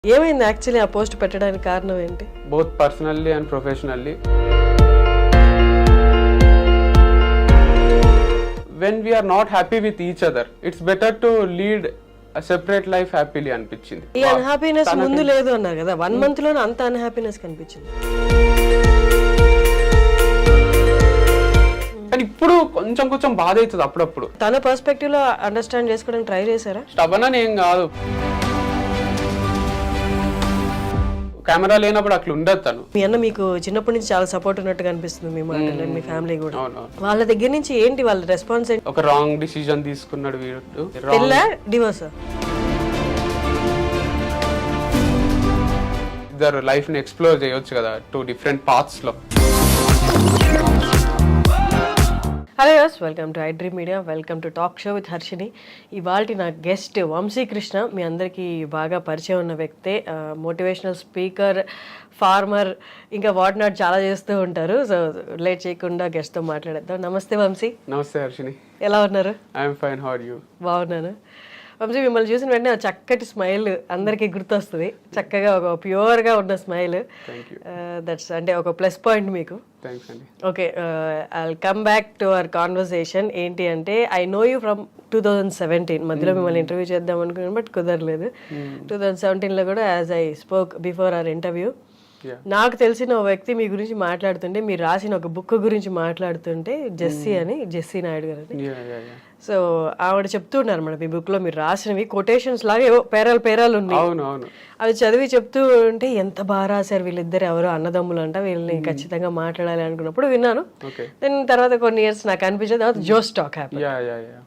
ఏమైంది యాక్చువల్లీ ఆ పోస్ట్ పెట్టడానికి కారణం ఏంటి? Both personally and professionally. When we are not happy with each other, it's better to lead a separate life happily అనిపించింది. ఈ unhappiness ముందు లేదు అన్నారు కదా, 1 month లోనే అంత అన్హ్యాపీనెస్ కనిపించింది. కానీ ఇప్పుడు కొంచెం బాధ అవుతుంది అప్పుడప్పుడు. తన పర్స్పెక్టివ్ లో అండర్స్టాండ్ చేసుకోవడానికి ట్రై చేశారా? స్టబన్ అని ఏం కాదు, కెమెరా లేనప్పుడు అట్లా ఉండదు తను. మీ అన్న మీకు చిన్నప్పటి నుంచి చాలా సపోర్ట్ ఉన్నట్టుగా అనిపిస్తుంది మీ మాటలు, మీ ఫ్యామిలీ కూడా. వాళ్ళ దగ్గర నుంచి ఏంటి వాళ్ళ రెస్పాన్స్ ఏంటి? ఒక రాంగ్ డిసిజన్ తీసుకున్నాడు వీడు. పెళ్ళా డివోర్సా? ఇద్దరు లైఫ్ ని ఎక్స్ప్లోర్ చేయొచ్చు కదా 2 different paths లో. Hello yes, welcome to iDream media, welcome to talk show with Harshini. ఇవాళ నా గెస్ట్ వంశీకృష్ణ. మీ అందరికీ బాగా పరిచయం ఉన్న వ్యక్తే. మోటివేషనల్ స్పీకర్, ఫార్మర్, ఇంకా వాట్ నాట్ చాలా చేస్తూ ఉంటారు. సో లేట్ చేయకుండా గెస్ట్తో మాట్లాడేద్దాం. నమస్తే వంశీ. నమస్తే హర్షిని, ఎలా ఉన్నారు? I'm fine, how are you? బాగున్నాను. వంశీ, మిమ్మల్ని చూసిన వెంటనే చక్కటి స్మైల్ అందరికీ గుర్తొస్తుంది. చక్కగా ఒక ప్యూర్గా ఉన్న స్మైల్. దట్స్ అంటే ఒక ప్లస్ పాయింట్ మీకు. Okay, I'll come back to our conversation. ఏంటి అంటే, ఐ నో యూ ఫ్రమ్ 2017. మధ్యలో మిమ్మల్ని ఇంటర్వ్యూ చేద్దాం అనుకున్నాను, బట్ కుదరలేదు. 2017లో కూడా as I spoke before our interview, నాకు తెలిసిన ఒక వ్యక్తి మీ గురించి మాట్లాడుతుంటే, మీరు రాసిన ఒక బుక్ గురించి మాట్లాడుతుంటే, జెస్సీ నాయుడు గారు అని. సో ఆవిడ చెప్తున్నారు మేడం, ఈ బుక్ లో మీరు రాసినవి కొటేషన్స్ లాగా ఏవో పేరాలు ఉన్నాయి. అవి చదివి చెప్తూ ఉంటే ఎంత బాగా రాశారు వీళ్ళిద్దరు, ఎవరో అన్నదమ్ములు అంట, వీళ్ళని ఖచ్చితంగా మాట్లాడాలి అనుకున్నప్పుడు విన్నాను. దెన్ తర్వాత కొన్ని ఇయర్స్ నాకు అనిపించేది తర్వాత Josh talk happen.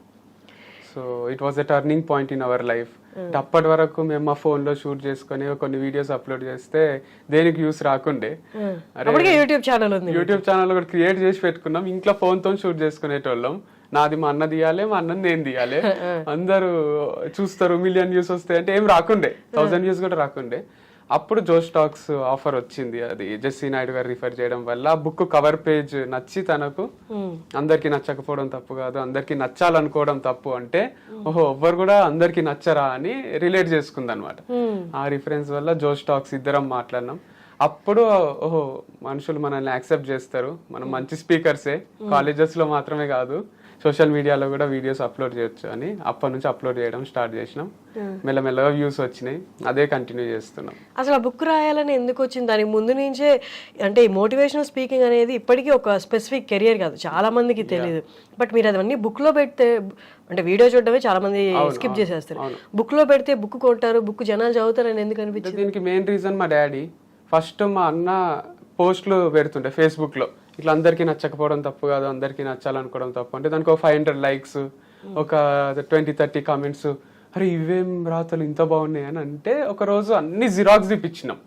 So it was a turning point in our life. అప్పటి వరకు మేము మా ఫోన్ లో షూట్ చేసుకుని కొన్ని వీడియోస్ అప్లోడ్ చేస్తే దేనికి యూస్ రాకుండే. యూట్యూబ్ ఛానల్ కూడా క్రియేట్ చేసి పెట్టుకున్నాం. ఇంట్లో ఫోన్ తో షూట్ చేసుకునేటోళ్ళం. నాది మా అన్న తీయాలి, మా అన్నది నేను తీయాలి. అందరూ చూస్తారు, 1 million views వస్తాయి అంటే ఏం రాకుండే, 1000 views కూడా రాకుండే. అప్పుడు జోస్ టాక్స్ ఆఫర్ వచ్చింది. అది జెస్సీ నాయుడు గారు రిఫర్ చేయడం వల్ల ఆ బుక్ కవర్ పేజ్ నచ్చి తనకు, అందరికి నచ్చకపోవడం తప్పు కాదు, అందరికి నచ్చాలనుకోవడం తప్పు అంటే, ఓహో ఎవ్వరు కూడా అందరికి నచ్చరా అని రిలేట్ చేసుకుంది అనమాట. ఆ రిఫరెన్స్ వల్ల జోస్ టాక్స్ ఇద్దరం మాట్లాడినాం. అప్పుడు ఓహో మనుషులు మనల్ని యాక్సెప్ట్ చేస్తారు, మనం మంచి స్పీకర్సే, కాలేజెస్ లో మాత్రమే కాదు సోషల్ మీడియాలో కూడా వీడియోస్ అప్లోడ్ చేయొచ్చు అని అప్పటి నుంచి అప్లోడ్ చేయడం స్టార్ట్ చేసినాం. మెల్లమెల్లగా వ్యూస్ వచ్చినాయి, అదే కంటిన్యూ చేస్తున్నాం. అసలు ఆ బుక్ రాయాలని ఎందుకు వచ్చింది? దానికి ముందు నుంచే అంటే ఈ మోటివేషనల్ స్పీకింగ్ అనేది ఇప్పటికీ ఒక స్పెసిఫిక్ కెరియర్ కాదు, చాలా మందికి తెలియదు. బట్ మీరు అవన్నీ బుక్ లో పెడితే, అంటే వీడియో చూడడమే చాలా మంది స్కిప్ చేసేస్తారు. బుక్ లో పెడితే బుక్ కొంటారు, బుక్ జనాలు చదువుతారని ఎందుకు అనిపించింది? దీనికి మెయిన్ రీజన్ మా డాడీ. ఫస్ట్ మా అన్న పోస్ట్లు పెడుతుంటే ఫేస్బుక్ లో, ఇట్లా అందరికీ నచ్చకపోవడం తప్పు కాదు, అందరికీ నచ్చాలనుకోవడం తప్పు అంటే, దానికి ఒక 500 likes, ఒక 20-30 కామెంట్స్. అరే ఇవేం రాతలు ఇంత బాగున్నాయి అని అంటే, ఒక రోజు అన్ని జిరాక్స్ తెప్పించినాం.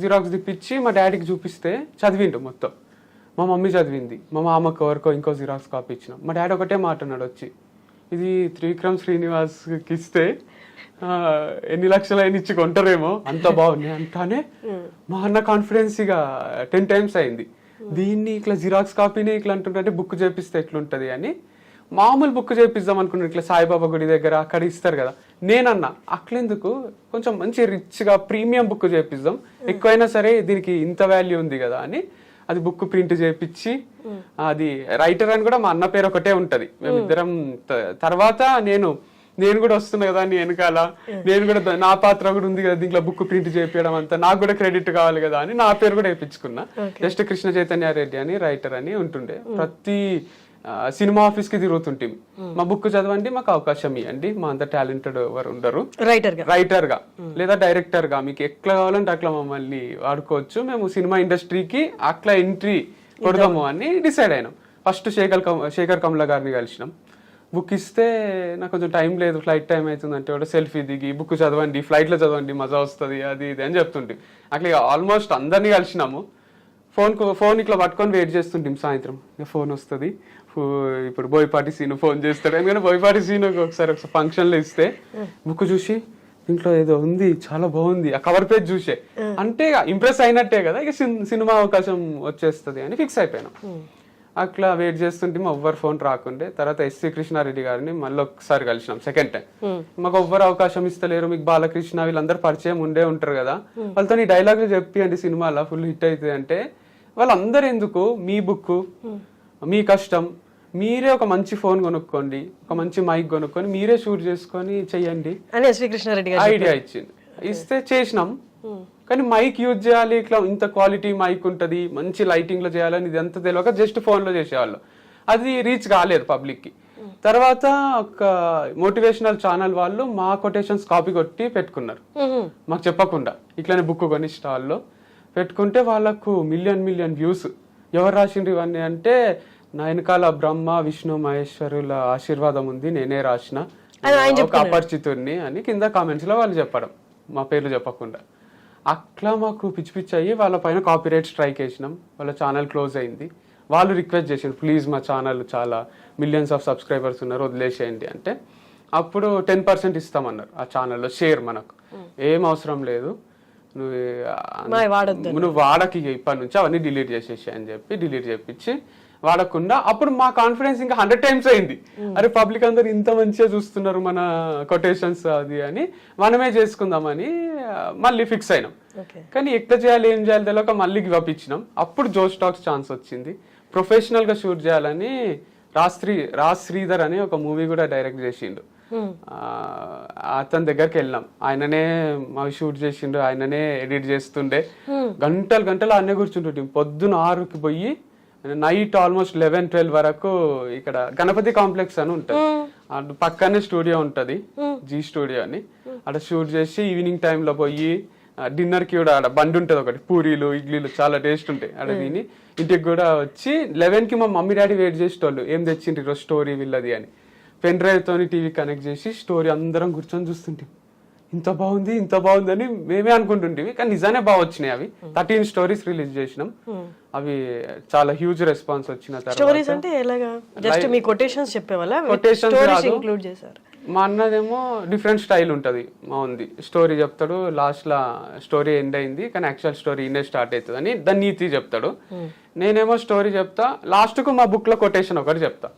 జిరాక్స్ తెప్పించి మా డాడీకి చూపిస్తే చదివిండు మొత్తం. మా మమ్మీ చదివింది, మా మామకు ఎవరికో ఇంకో జిరాక్స్ కాపీ ఇచ్చినాం. మా డాడీ ఒకటే మాట అన్నాడు వచ్చి, ఇది త్రివిక్రమ్ శ్రీనివాస్కి ఇస్తే ఎన్ని లక్షలు అయినా ఇచ్చి కొంటారేమో, అంత బాగున్నాయి అంటానే మా అన్న కాన్ఫిడెన్స్ ఇక 10 times అయింది. దీన్ని ఇట్లా జిరాక్స్ కాపీని ఇట్లా అంటుంటే బుక్ చేపిస్తే ఎట్లుంటది అని మామూలు బుక్ చేపిద్దాం అనుకున్నాను. ఇట్లా సాయిబాబా గుడి దగ్గర అక్కడ ఇస్తారు కదా. నేనన్నా అట్లెందుకు, కొంచెం మంచి రిచ్ గా ప్రీమియం బుక్ చేపిద్దాం, ఎక్కువైనా సరే దీనికి ఇంత వాల్యూ ఉంది కదా అని అది బుక్ ప్రింట్ చేపించి, అది రైటర్ అని కూడా మా అన్న పేరు ఒకటే ఉంటది. మేమిద్దరం తర్వాత నేను కూడా వస్తున్నా కదా నీ వెనకాల, నేను కూడా నా పాత్ర కూడా ఉంది కదా దీంట్లో, బుక్ ప్రింట్ చేయించడం అంతా నాకు కూడా క్రెడిట్ కావాలి కదా అని నా పేరు కూడా వేయించుకున్నా. జస్ట్ కృష్ణ చైతన్య రెడ్డి అని రైటర్ అని ఉంటుండే. ప్రతి సినిమా ఆఫీస్ కి తిరుగుతుంటే, మా బుక్ చదవండి, మాకు అవకాశం ఇవ్వండి, మా అంత టాలెంటెడ్ ఎవరు ఉండరు, రైటర్ గా లేదా డైరెక్టర్ గా మీకు ఎట్లా కావాలంటే అట్లా మమ్మల్ని వాడుకోవచ్చు, మేము సినిమా ఇండస్ట్రీకి అట్లా ఎంట్రీ కొడదాము అని డిసైడ్ అయినాం. ఫస్ట్ శేఖర్ కమల గారిని కలిసినాం. బుక్ ఇస్తే నాకు కొంచెం టైం లేదు, ఫ్లైట్ టైం అవుతుంది అంటే కూడా సెల్ఫీ దిగి బుక్ చదవండి, ఫ్లైట్ లో చదవండి, మజా వస్తుంది, అది ఇది అని చెప్తుంటే అట్లా ఆల్మోస్ట్ అందరినీ కలిసినాము. ఫోన్ ఇట్లా పట్టుకొని వెయిట్ చేస్తుంటాం. సాయంత్రం ఫోన్ వస్తుంది, ఇప్పుడు బోయపాటి సీను ఫోన్ చేస్తాడు. ఎందుకంటే బోయపాటి సీను ఒకసారి ఫంక్షన్ లో ఇస్తే బుక్ చూసి ఇంట్లో ఏదో ఉంది చాలా బాగుంది, ఆ కవర్ పేజ్ చూసే అంటే ఇంప్రెస్ అయినట్టే కదా, ఇక సినిమా అవకాశం వచ్చేస్తుంది అని ఫిక్స్ అయిపోయినాం. అట్లా వెయిట్ చేస్తుంటే ఎవ్వరు ఫోన్ రాకుండే. తర్వాత ఎస్సీ కృష్ణారెడ్డి గారిని మళ్ళీ ఒకసారి కలిసినాం సెకండ్ టైం. మాకు ఎవ్వరు అవకాశం ఇస్తలేరు, మీకు బాలకృష్ణ వీళ్ళందరూ పరిచయం ఉండే ఉంటారు కదా, వాళ్ళతో ఈ డైలాగులు చెప్పియండి సినిమాలో ఫుల్ హిట్ అవుతుంది అంటే, వాళ్ళందరూ ఎందుకు, మీ బుక్ మీ కష్టం, మీరే ఒక మంచి ఫోన్ కొనుక్కోండి, ఒక మంచి మైక్ కొనుక్కొని మీరే షూట్ చేసుకొని చెయ్యండి అని ఎస్వి కృష్ణారెడ్డి గారు ఐడియా ఇచ్చింది. ఇస్తే చేసినాం. కానీ మైక్ యూజ్ చేయాలి, ఇట్లా ఇంత క్వాలిటీ మైక్ ఉంటుంది, మంచి లైటింగ్ లో చేయాలని ఇది అంత తెలియక జస్ట్ ఫోన్ లో చేసేవాళ్ళు. అది రీచ్ కాలేదు పబ్లిక్ కి. తర్వాత ఒక మోటివేషనల్ ఛానల్ వాళ్ళు మా కొటేషన్స్ కాపీ కొట్టి పెట్టుకున్నారు మాకు చెప్పకుండా. ఇట్లానే బుక్ కొని స్టాల్లో పెట్టుకుంటే వాళ్ళకు మిలియన్ వ్యూస్. ఎవరు రాసిండ్రు ఇవన్నీ అంటే, నా వెనకాల బ్రహ్మ విష్ణు మహేశ్వరుల ఆశీర్వాదం ఉంది, నేనే రాసిన ఒక అపరిచితుడిని అని కింద కామెంట్స్ లో వాళ్ళు చెప్పడం, మా పేర్లు చెప్పకుండా. అట్లా మాకు పిచ్చి పిచ్చి అయ్యి వాళ్ళ పైన కాపీరైట్ స్ట్రైక్ వేసినాం. వాళ్ళ ఛానల్ క్లోజ్ అయింది. వాళ్ళు రిక్వెస్ట్ చేసిండ్రు, ప్లీజ్ మా ఛానల్ చాలా మిలియన్స్ ఆఫ్ సబ్స్క్రైబర్స్ ఉన్నారు, వదిలేసేయండి అంటే. అప్పుడు 10% ఇస్తామన్నారు ఆ ఛానల్లో షేర్. మనకు ఏం అవసరం లేదు, నువ్వు వాడకి ఇప్పటి నుంచి అవన్నీ డిలీట్ చేసేసి అని చెప్పి డిలీట్ చేపించి వాడకుండా. అప్పుడు మా కాన్ఫిడెన్స్ ఇంకా 100 times అయింది. అరే పబ్లిక్ అందరు ఇంత మంచిగా చూస్తున్నారు మన కొటేషన్స్ అది అని, మనమే చేసుకుందామని మళ్ళీ ఫిక్స్ అయినాం. కానీ ఎట్లా చేయాలి ఏం చేయాలి తెలియక మళ్ళీ గివ్ అప్ ఇచ్చినాం. అప్పుడు జోష్ టాక్స్ ఛాన్స్ వచ్చింది. ప్రొఫెషనల్ గా షూట్ చేయాలని రాజ్ శ్రీధర్ అని ఒక మూవీ కూడా డైరెక్ట్ చేసిండు. అతని దగ్గరికి వెళ్ళినాం. ఆయననే మావి షూట్ చేసిండు, ఆయననే ఎడిట్ చేస్తుండే. గంటలు ఆయనే కూర్చుంటుంటే పొద్దున 6కి పోయి నైట్ ఆల్మోస్ట్ 11-12 వరకు ఇక్కడ గణపతి కాంప్లెక్స్ అని ఉంటది, అటు పక్కనే స్టూడియో ఉంటది, జీ స్టూడియో అని. అక్కడ షూట్ చేసి ఈవినింగ్ టైంలో పోయి డిన్నర్ కి కూడా ఆడ బండి ఉంటది ఒకటి, పూరీలు ఇడ్లీలు చాలా టేస్ట్ ఉంటాయి. ఆడ తిని ఇంటికి కూడా వచ్చి 11కి మా మమ్మీ డాడీ వెయిట్ చేసేటోళ్ళు, ఏం తెచ్చిండ్రు ఈరోజు స్టోరీ వీళ్ళది అని. పెన్ డ్రైవ్ తోని టీవీ కనెక్ట్ చేసి స్టోరీ అందరం కూర్చొని చూస్తుంటాం. ఇంత బాగుంది అని మేమే అనుకుంటుంటివి, కానీ నిజానే బాగా వచ్చినాయి. అవి 13 స్టోరీస్ రిలీజ్ చేసినాం. అవి చాలా హ్యూజ్ రెస్పాన్స్ వచ్చిన స్టోరీస్ అంటే ఎలాగా? జస్ట్ మీ కొటేషన్స్ చెప్పేవాళ్ళ? కొటేషన్స్ ఇంక్లూడ్ చేశారు. మా అన్నదేమో డిఫరెంట్ స్టైల్ ఉంటది, మా ఉంది స్టోరీ చెప్తాడు, లాస్ట్ లా స్టోరీ ఎండ్ అయింది కానీ యాక్చువల్ స్టోరీ ఇన్నే స్టార్ట్ అవుతుంది అని దాని నీతి చెప్తాడు. నేనేమో స్టోరీ చెప్తా, లాస్ట్ కు మా బుక్ లో కొటేషన్ ఒకటి చెప్తా.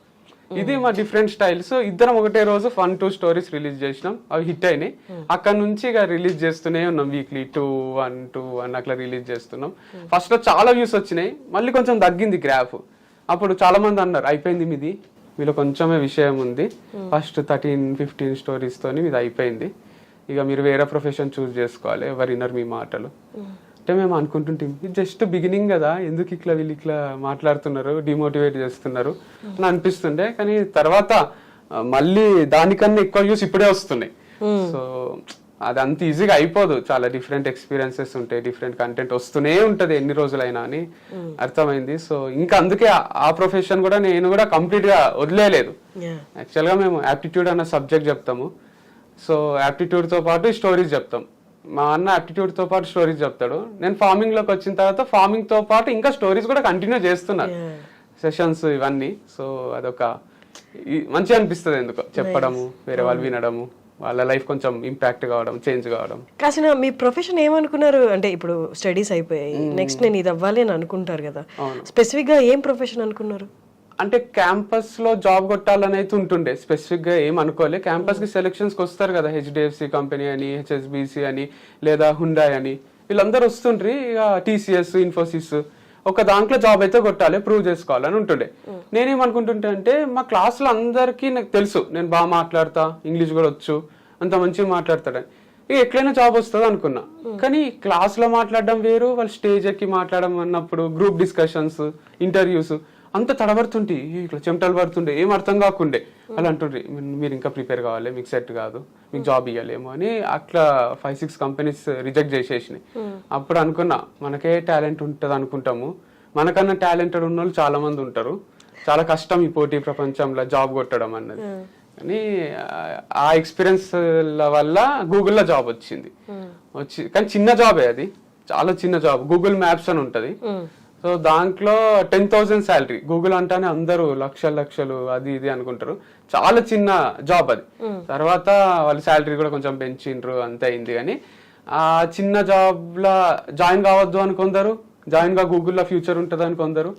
ఇది మా డిఫరెంట్ స్టైల్స్. ఇద్దరం ఒకటే రోజు 1-2 స్టోరీస్ రిలీజ్ చేసినాం, అవి హిట్ అయినాయి. అక్కడ నుంచి ఇక రిలీజ్ చేస్తూనే ఉన్నాం, వీక్లీ 2-1 అట్లా రిలీజ్ చేస్తున్నాం. ఫస్ట్ లో చాలా వ్యూస్ వచ్చినాయి, మళ్ళీ కొంచెం తగ్గింది గ్రాఫ్. అప్పుడు చాలా మంది అన్నారు, అయిపోయింది మీది, మీలో కొంచెమే విషయం ఉంది, ఫస్ట్ 13-15 స్టోరీస్ తోని ఇది అయిపోయింది, ఇక మీరు వేరే ప్రొఫెషన్ చూస్ చేసుకోవాలి, ఎవరు వినరు మీ మాటలు అంటే. మేము అనుకుంటుంటాం ఇది జస్ట్ బిగినింగ్ కదా, ఎందుకు ఇట్లా వీళ్ళు ఇట్లా మాట్లాడుతున్నారు, డిమోటివేట్ చేస్తున్నారు అని అనిపిస్తుండే. కానీ తర్వాత మళ్ళీ దానికన్నా ఎక్కువ వ్యూస్ ఇప్పుడే వస్తున్నాయి. సో అది అంత ఈజీగా అయిపోదు, చాలా డిఫరెంట్ ఎక్స్పీరియన్సెస్ ఉంటాయి, డిఫరెంట్ కంటెంట్ వస్తూనే ఉంటది ఎన్ని రోజులైనా అని అర్థమైంది. సో ఇంకా అందుకే ఆ ప్రొఫెషన్ కూడా నేను కూడా కంప్లీట్ గా వదిలేయలేదు. యాక్చువల్ గా మేము యాప్టిట్యూడ్ అన్న సబ్జెక్ట్ చెప్తాము. సో యాప్టిట్యూడ్ తో పాటు స్టోరీస్ చెప్తాం. మా అన్న యాప్టిట్యూడ్ తో పాటు స్టోరీస్ చెప్తాడు. నేను ఫార్మింగ్ లోకి వచ్చిన తర్వాత ఫార్మింగ్ తో పాటు ఇంకా స్టోరీస్ కూడా కంటిన్యూ చేస్తున్నాను, సెషన్స్ ఇవన్నీ. సో అదొక మంచిగా అనిపిస్తుంది ఎందుకో చెప్పడము, వేరే వాళ్ళు వినడము, వాళ్ళ లైఫ్ కొంచెం ఇంపాక్ట్ కావడం, చేంజ్ కావడం. కాసిన మీ ప్రొఫెషన్ ఏమనుకున్నారు అంటే, ఇప్పుడు స్టడీస్ అయిపోయాయి, నెక్స్ట్ నేను ఇది అవ్వాలి అని అనుకుంటారు కదా, స్పెసిఫిక్ గా ఏం ప్రొఫెషన్ అనుకున్నారు? అంటే క్యాంపస్ లో జాబ్ కొట్టాలని అయితే ఉంటుండే, స్పెసిఫిక్ గా ఏం అనుకోలే. క్యాంపస్ కి సెలక్షన్స్ కి వస్తారు కదా, HDFC కంపెనీ అని, HSBC అని, లేదా హుండాయ్ అని, వీళ్ళందరూ వస్తుండ్రి. ఇక TCS, ఇన్ఫోసిస్, ఒక దాంట్లో జాబ్ అయితే కొట్టాలి, ప్రూవ్ చేసుకోవాలని ఉంటుండే. నేనేమనుకుంటుంటే అంటే, మా క్లాస్ లో అందరికీ నాకు తెలుసు నేను బాగా మాట్లాడతా, ఇంగ్లీష్ కూడా వచ్చు, అంత మంచిగా మాట్లాడతాడని. ఇక ఎట్లయినా జాబ్ వస్తుంది అనుకున్నా. కానీ క్లాస్ లో మాట్లాడడం వేరు, వాళ్ళు స్టేజ్ ఎక్కి మాట్లాడడం అన్నప్పుడు, గ్రూప్ డిస్కషన్స్, ఇంటర్వ్యూస్ అంత తడబడుతుంటే, ఇట్లా చెమటలు పడుతుండే, ఏం అర్థం కాకుండే. అలా అంటుండ్రి, మీరు ఇంకా ప్రిపేర్ కావాలి, మీకు సెట్ కాదు, మీకు జాబ్ ఇవ్వలేమో అని. అట్లా 5-6 కంపెనీస్ రిజెక్ట్ చేసేసినాయి. అప్పుడు అనుకున్నా, మనకే టాలెంట్ ఉంటుంది అనుకుంటాము, మనకన్నా టాలెంటెడ్ ఉన్న వాళ్ళు చాలా మంది ఉంటారు, చాలా కష్టం ఈ పోటీ ప్రపంచంలో జాబ్ కొట్టడం అన్నది. కానీ ఆ ఎక్స్పీరియన్స్ వల్ల గూగుల్లో జాబ్ వచ్చింది. కానీ చిన్న జాబే, అది చాలా చిన్న జాబ్. గూగుల్ మ్యాప్స్ అని ఉంటది. సో దాంట్లో 10,000 శాలరీ. గూగుల్ అంటానే అందరూ లక్షలు అది ఇది అనుకుంటారు, చాలా చిన్న జాబ్ అది. తర్వాత వాళ్ళ శాలరీ కూడా కొంచెం పెంచిండ్రు, అంతే అయింది. కానీ ఆ చిన్న జాబ్ లా జాయిన్ కావద్దు అని కొందరు, జాయిన్ గా గూగుల్లో ఫ్యూచర్ ఉంటుంది అని కొందరు,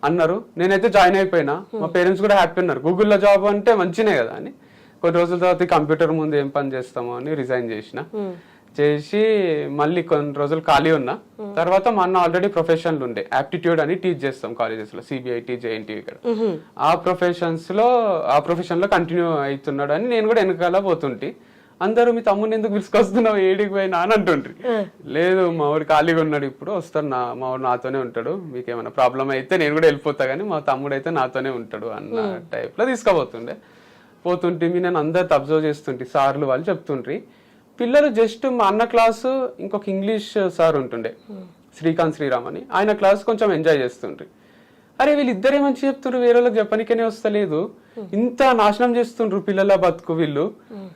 అన్నారు. నేనైతే జాయిన్ అయిపోయినా, మా పేరెంట్స్ కూడా హ్యాపీ ఉన్నారు. గూగుల్లో జాబ్ అంటే మంచినే కదా అని. కొన్ని రోజుల తర్వాత కంప్యూటర్ ముందు ఏం పని చేస్తామో అని రిజైన్ చేసి మళ్ళీ కొన్ని రోజులు ఖాళీ ఉన్నా. తర్వాత మా అన్న ఆల్రెడీ ప్రొఫెషన్లు ఉండే, యాప్టిట్యూడ్ అని టీచ్ చేస్తాం కాలేజెస్ లో, సిబిఐటి, జేఎన్టీ ఇక్కడ. ఆ ప్రొఫెషన్ లో కంటిన్యూ అవుతున్నాడు అని నేను కూడా వెనకాల పోతుంటే అందరూ మీ తమ్ముని ఎందుకు పిలుచుకొస్తున్నావు, ఏడికి పోయినా అని అంటుండ్రి. లేదు మా ఊరు ఖాళీగా ఉన్నాడు, ఇప్పుడు వస్తాడు, మా ఊరు నాతోనే ఉంటాడు, మీకు ఏమైనా ప్రాబ్లం అయితే నేను కూడా వెళ్ళిపోతా కానీ మా తమ్ముడు అయితే నాతోనే ఉంటాడు అన్న టైప్ లో తీసుకుపోతుండే. పోతుంటే నేను అందరితో అబ్జర్వ్ చేస్తుంటే సార్లు వాళ్ళు చెప్తుండ్రి, పిల్లలు జస్ట్ మా అన్న క్లాసు ఇంకొక ఇంగ్లీష్ సార్ ఉంటుండే శ్రీకాంత్ శ్రీరామ్ అని, ఆయన క్లాస్ కొంచెం ఎంజాయ్ చేస్తుండ్రి. అరే వీళ్ళిద్దరే మంచి చెప్తుండ్రు, వేరే వాళ్ళకి చెప్పనికనే వస్తలేదు, ఇంత నాశనం చేస్తుండ్రు పిల్లల బతుకు, వీళ్ళు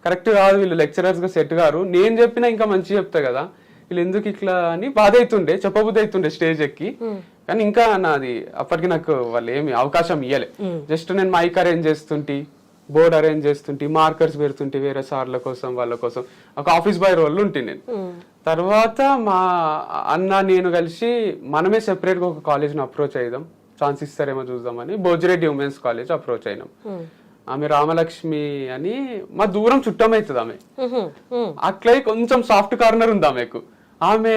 కరెక్ట్ కాదు, వీళ్ళు లెక్చరర్స్ గా సెట్ గారు, నేను చెప్పినా ఇంకా మంచి చెప్తా కదా, వీళ్ళు ఎందుకు ఇట్లా అని బాధ అవుతుండే, చెప్పబుద్ధి అవుతుండే స్టేజ్ ఎక్కి. కానీ ఇంకా నాది అప్పటికి నాకు వాళ్ళు ఏమి అవకాశం ఇవ్వలే. జస్ట్ నేను మైక్ అరేంజ్ చేస్తుంటే, బోర్డ్ అరేంజ్ చేస్తుంటే, మార్కర్స్ పెడుతుంటే వేరే సార్ల కోసం వాళ్ళ కోసం, ఒక ఆఫీస్ బాయ్ రోల్ ఉంటే నేను. తర్వాత మా అన్న నేను కలిసి మనమే సెపరేట్ గా ఒక కాలేజ్ ని అప్రోచ్ అయ్యాం, ఛాన్స్ ఇస్తారేమో చూద్దామని బోజిరెడ్డి ఉమెన్స్ కాలేజ్ అప్రోచ్ అయినాం. ఆమె రామలక్ష్మి అని మా దూరం చుట్టం అవుతుంది ఆమె, అట్లా కొంచెం సాఫ్ట్ కార్నర్ ఉంది ఆమెకు. ఆమె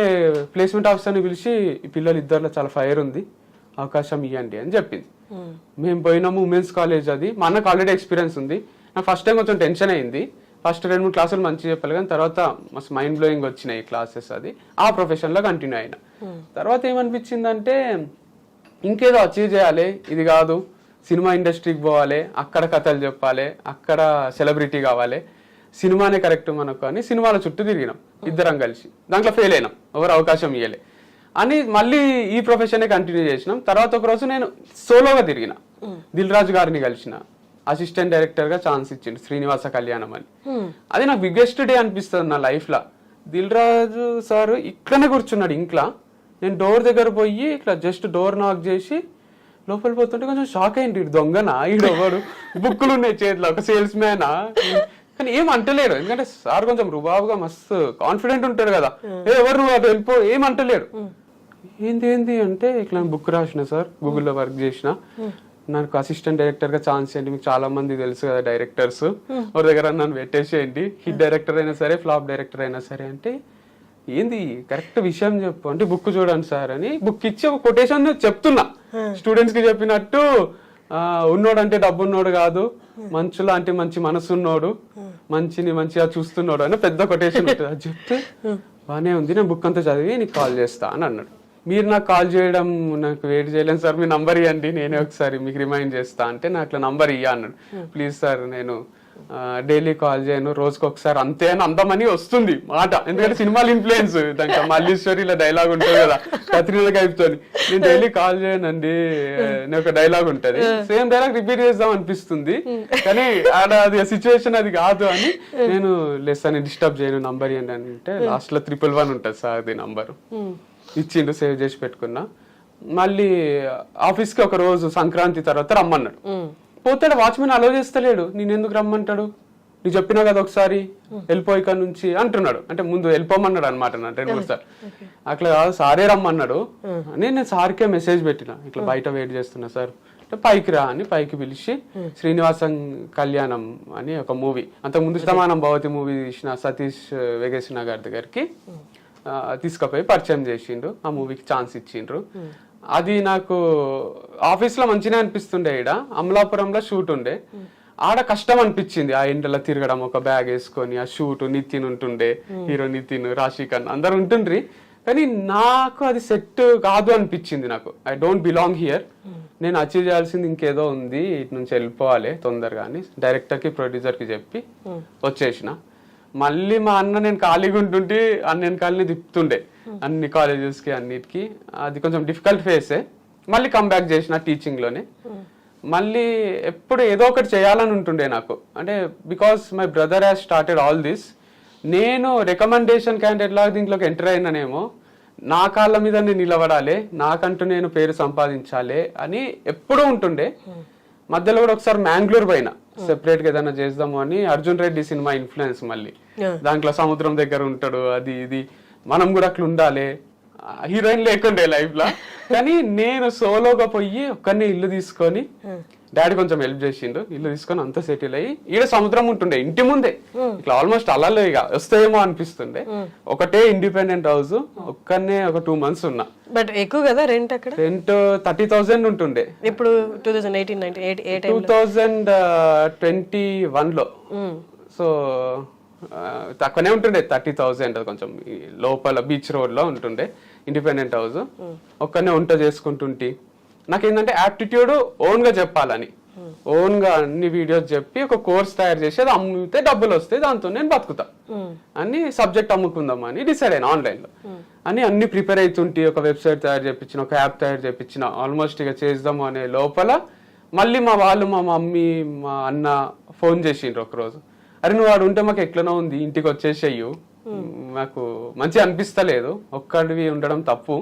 ప్లేస్మెంట్ ఆఫీసర్ ని పిలిచి ఈ పిల్లలు ఇద్దరులో చాలా ఫైర్ ఉంది, అవకాశం ఇవ్వండి అని చెప్పింది. మేము పోయినాము ఉమెన్స్ కాలేజ్, అది మా అన్నకు ఆల్రెడీ ఎక్స్పీరియన్స్ ఉంది. నాకు ఫస్ట్ టైం కొంచెం టెన్షన్ అయింది, ఫస్ట్ 2-3 క్లాసులు మంచిగా చెప్పాలి, కానీ తర్వాత మస్తు మైండ్ బ్లోయింగ్ వచ్చినాయి క్లాసెస్. అది ఆ ప్రొఫెషన్ లో కంటిన్యూ అయినా. తర్వాత ఏమనిపించిందంటే ఇంకేదో అచీవ్ చేయాలి, ఇది కాదు, సినిమా ఇండస్ట్రీకి పోవాలి, అక్కడ కథలు చెప్పాలి, అక్కడ సెలబ్రిటీ కావాలి, సినిమానే కరెక్ట్ మనకు అని సినిమాల చుట్టూ తిరిగినాం ఇద్దరం కలిసి. దాంట్లో ఫెయిల్ అయినాం, ఎవరు అవకాశం ఇవ్వలే అని మళ్ళీ ఈ ప్రొఫెషన్ కంటిన్యూ చేసినాం. తర్వాత ఒక రోజు నేను సోలోగా తిరిగిన, దిల్ రాజు గారిని కలిసిన, అసిస్టెంట్ డైరెక్టర్ గా ఛాన్స్ ఇచ్చిండు, శ్రీనివాస కళ్యాణం అని. అది నాకు బిగ్గెస్ట్ డే అనిపిస్తుంది నా లైఫ్ లో. దిల్ రాజు సార్ ఇక్కడనే కూర్చున్నాడు ఇంట్లో, నేను డోర్ దగ్గర పోయి ఇట్లా జస్ట్ డోర్ నాక్ చేసి లోపల పోతుంటే కొంచెం షాక్ అయింది, ఇటు దొంగనా, ఈడెవడు, బుక్కులు ఉన్నాయి చేతిలో, ఒక సేల్స్ మ్యానా, కానీ ఏం అంటలేడు. ఎందుకంటే సార్ కొంచెం రుబాబుగా మస్తు కాన్ఫిడెంట్ ఉంటాడు కదా, ఎవరు నువ్వు అటు వెళ్ళిపో, ఏం అంటలేడు. ఏంది అంటే ఇట్లా బుక్ రాసిన సార్, గూగుల్లో వర్క్ చేసిన, నాకు అసిస్టెంట్ డైరెక్టర్ గా ఛాన్స్ ఏంటి, మీకు చాలా మంది తెలుసు కదా డైరెక్టర్స్, ఎవరి దగ్గర నన్ను పెట్టేసేయండి, హిట్ డైరెక్టర్ అయినా సరే ఫ్లాప్ డైరెక్టర్ అయినా సరే అంటే, ఏంది కరెక్ట్ విషయం చెప్పు అంటే, బుక్ చూడండి సార్ అని బుక్ ఇచ్చి ఒక కొటేషన్ చెప్తున్నా స్టూడెంట్స్ కి చెప్పినట్టు, ఉన్నోడు అంటే డబ్బు ఉన్నోడు కాదు, మంచులా అంటే మంచి మనసు ఉన్నోడు, మంచిని మంచిగా చూస్తున్నాడు అని పెద్ద కొటేషన్ ఉంటుంది. అది చెప్తే బానే ఉంది, నేను బుక్ అంతా చదివి నీకు కాల్ చేస్తా అని అన్నాడు. మీరు నాకు కాల్ చేయడం నాకు వెయిట్ చేయలేను సార్, మీ నంబర్ ఇవ్వండి, నేనే ఒకసారి మీకు రిమైండ్ చేస్తా అంటే, నాకు అట్లా నంబర్ ఇయ్య అన్నాడు. ప్లీజ్ సార్, నేను డైలీ కాల్ చేయను, రోజుకి ఒకసారి అంతే అని అందమని వస్తుంది మాట, ఎందుకంటే సినిమాలు ఇన్ఫ్లుయెన్స్, దానికి మల్లీశ్వరి ఇలా డైలాగ్ ఉంటుంది కదా కత్రినా కైఫ్తో, నేను డైలీ కాల్ చేయనండి నేను ఒక డైలాగ్ ఉంటది, సేమ్ డైలాగ్ రిపీట్ చేద్దాం అనిపిస్తుంది, కానీ ఆడ అది సిచ్యువేషన్ అది కాదు అని నేను లెస్ అని డిస్టర్బ్ చేయను, నంబర్ ఇవ్వండి అని అంటే లాస్ట్ లో 111 ఉంటుంది సార్ అది నంబరు ఇచ్చిండు, సేవ్ చేసి పెట్టుకున్నా. మళ్ళీ ఆఫీస్ కి ఒక రోజు సంక్రాంతి తర్వాత రమ్మన్నాడు. పోతాడు, వాచ్మెన్ అలో చేస్తలేడు, నేను ఎందుకు రమ్మంటాడు, నీకు చెప్పినా కదా ఒకసారి వెళ్ళిపోయి ఇక్కడ నుంచి అంటున్నాడు, అంటే ముందు వెళ్ళిపోమన్నాడు అనమాట నా 2-3 సార్లు. అట్లా కాదు సారే రమ్మన్నాడు అని నేను సార్కే మెసేజ్ పెట్టిన, ఇట్లా బయట వెయిట్ చేస్తున్నా సార్ అంటే, పైకి రా అని పైకి పిలిచి శ్రీనివాసం కళ్యాణం అని ఒక మూవీ, అంతకు ముందు సమానం భవతి మూవీ తీసిన సతీష్ వెగేసిన గారి దగ్గరికి తీసుకుపోయి పరిచయం చేసిండు, ఆ మూవీకి ఛాన్స్ ఇచ్చిండ్రు. అది నాకు ఆఫీస్ లో మంచిగా అనిపిస్తుండే. ఈడ అమలాపురంలో షూట్ ఉండే, ఆడ కష్టం అనిపించింది, ఆ ఎండలో తిరగడం, ఒక బ్యాగ్ వేసుకొని ఆ షూట్. నితిన్ ఉంటుండే, హీరో నితిన్, రాశిఖన్ అందరు ఉంటుండ్రి, కానీ నాకు అది సెట్ కాదు అనిపించింది. నాకు ఐ డోంట్ బిలాంగ్ హియర్, నేను అచీవ్ చేయాల్సింది ఇంకేదో ఉంది, ఇటు నుంచి వెళ్ళిపోవాలి తొందరగా అని డైరెక్టర్ కి ప్రొడ్యూసర్ కి చెప్పి వచ్చేసిన. మళ్ళీ మా అన్న నేను ఖాళీగా ఉంటుంటే అన్న ఖాళీని తిప్పుతుండే అన్ని కాలేజెస్ కి అన్నిటికి, అది కొంచెం డిఫికల్ట్ ఫేసే. మళ్ళీ కంబ్యాక్ చేసిన టీచింగ్ లోనే, మళ్ళీ ఎప్పుడు ఏదో ఒకటి చేయాలని ఉంటుండే నాకు, అంటే because my brother has started all this. నేను రికమెండేషన్ క్యాండిడేట్ లాగా దీంట్లోకి ఎంటర్ అయినానేమో, నా కాళ్ళ మీద నేను నిలబడాలి, నాకంటూ నేను పేరు సంపాదించాలి అని ఎప్పుడూ ఉంటుండే. మధ్యలో కూడా ఒకసారి మ్యాంగ్లూర్ పోయినా, సెపరేట్ గా ఏదైనా చేద్దాము అని. అర్జున్ రెడ్డి సినిమా ఇన్ఫ్లుయెన్స్, మళ్ళీ దాంట్లో సముద్రం దగ్గర ఉంటాడు, అది ఇది మనం కూడా అట్లా ఉండాలి హీరోయిన్ లేకుండే లైఫ్ లో. కానీ నేను సోలోగా పోయి ఒక్కరిని ఇల్లు తీసుకొని, డాడీ కొంచెం హెల్ప్ చేసిండు, ఇల్లు తీసుకొని అంతా సెటిల్ అయ్యి, ఈడ సముద్రం ఉంటుండే ఇంటి ముందే, ఇట్లా ఆల్మోస్ట్ అలా ఇక వస్తాయేమో అనిపిస్తుండే. ఒకటే ఇండిపెండెంట్ హౌస్, ఒక్కనే ఒక 2 months ఉన్నా. బట్ ఎక్కువ కదా రెంట్ అక్కడ? రెంట్ 30,000 ఉంటుండే. ఇప్పుడు 2018 2021 లో. సో తక్కువనే ఉంటుండే 30,000, కొంచెం లోపల బీచ్ రోడ్ లో ఉంటుండే ఇండిపెండెంట్ హౌస్. ఒక్కనే వంట చేసుకుంటుంటే నాకేంటంటే యాప్టిట్యూడ్ ఓన్ గా చెప్పాలని, ఓన్ గా అన్ని వీడియోస్ చెప్పి ఒక కోర్స్ తయారు చేసి అది అమ్మితే డబ్బులు వస్తాయి, దాంతో నేను బతుకుతా అని సబ్జెక్ట్ అమ్ముకుందాం అని డిసైడ్ అయినా ఆన్లైన్ లో. అని అన్ని ప్రిపేర్ అవుతుంటే ఒక వెబ్సైట్ తయారు చేయించిన, ఒక యాప్ తయారు చేయించిన, ఆల్మోస్ట్ ఇక చేద్దాము అనే లోపల మళ్ళీ మా వాళ్ళు, మా మమ్మీ, మా అన్న ఫోన్ చేసిండ్రు ఒకరోజు, అరే నువ్వు వాడు ఉంటే మాకు ఎట్లనో ఉంది, ఇంటికి వచ్చేసేయు, మాకు మంచిగా అనిపిస్తలేదు, ఒక్కడివి ఉండడం తప్పు,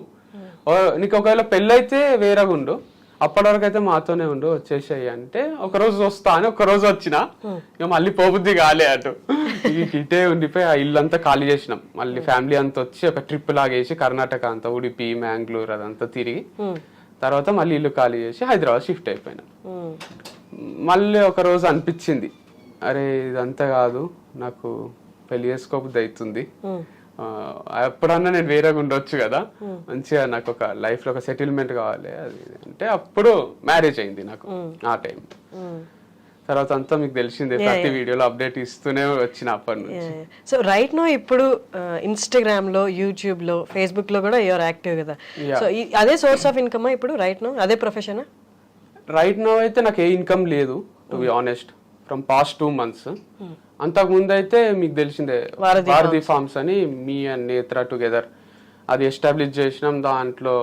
నీకు ఒకవేళ పెళ్ళైతే వేరేగా ఉండు, అప్పటి వరకు అయితే మాతోనే ఉండు, వచ్చేసాయి అంటే ఒకరోజు వస్తా అని ఒకరోజు వచ్చిన, ఇక మళ్ళీ పోబుద్ది కాలే అటు, ఇటే ఉండిపోయి ఆ ఇల్లు అంతా ఖాళీ చేసినాం. మళ్ళీ ఫ్యామిలీ అంతా వచ్చి ఒక ట్రిప్ లాగేసి కర్ణాటక అంతా, ఉడిపి, మ్యాంగ్లూర్ అదంతా తిరిగి తర్వాత మళ్ళీ ఇల్లు ఖాళీ చేసి హైదరాబాద్ షిఫ్ట్ అయిపోయినాం. మళ్ళీ ఒక రోజు అనిపించింది, అరే ఇదంతా కాదు, నాకు పెళ్లి చేసుకోబుద్ది అవుతుంది, ఎప్పుడన్నా నేను వేరేగా ఉండొచ్చు కదా, మంచిగా నాకు ఒక లైఫ్ లో ఒక సెటిల్మెంట్ కావాలి అది అంటే అప్పుడు మ్యారేజ్ అయింది నాకు ఆ టైం. తర్వాత అంతా మీకు తెలిసిందే, ప్రతి వీడియోలో అప్డేట్ ఇస్తూనే వచ్చిన అప్పటి నుంచి. సో రైట్ నో ఇప్పుడు ఇన్స్టాగ్రామ్ లో, యూట్యూబ్ లో, ఫేస్బుక్ లో కూడా యూఆర్ యాక్టివ్ కదా, సో అదే సోర్స్ ఆఫ్ ఇన్కమ్ ఇప్పుడు రైట్ నో, అదే ప్రొఫెషన్? రైట్ నో అయితే నాకు ఏ ఇన్కమ్ లేదు, to be honest, from past 2 months. అంతకు ముందు అయితే మీకు తెలిసిందే భారతి ఫార్మ్స్ అని, మీ అండ్ నేత్ర టుగెదర్ అది ఎస్టాబ్లిష్ చేసినాం, దాంట్లో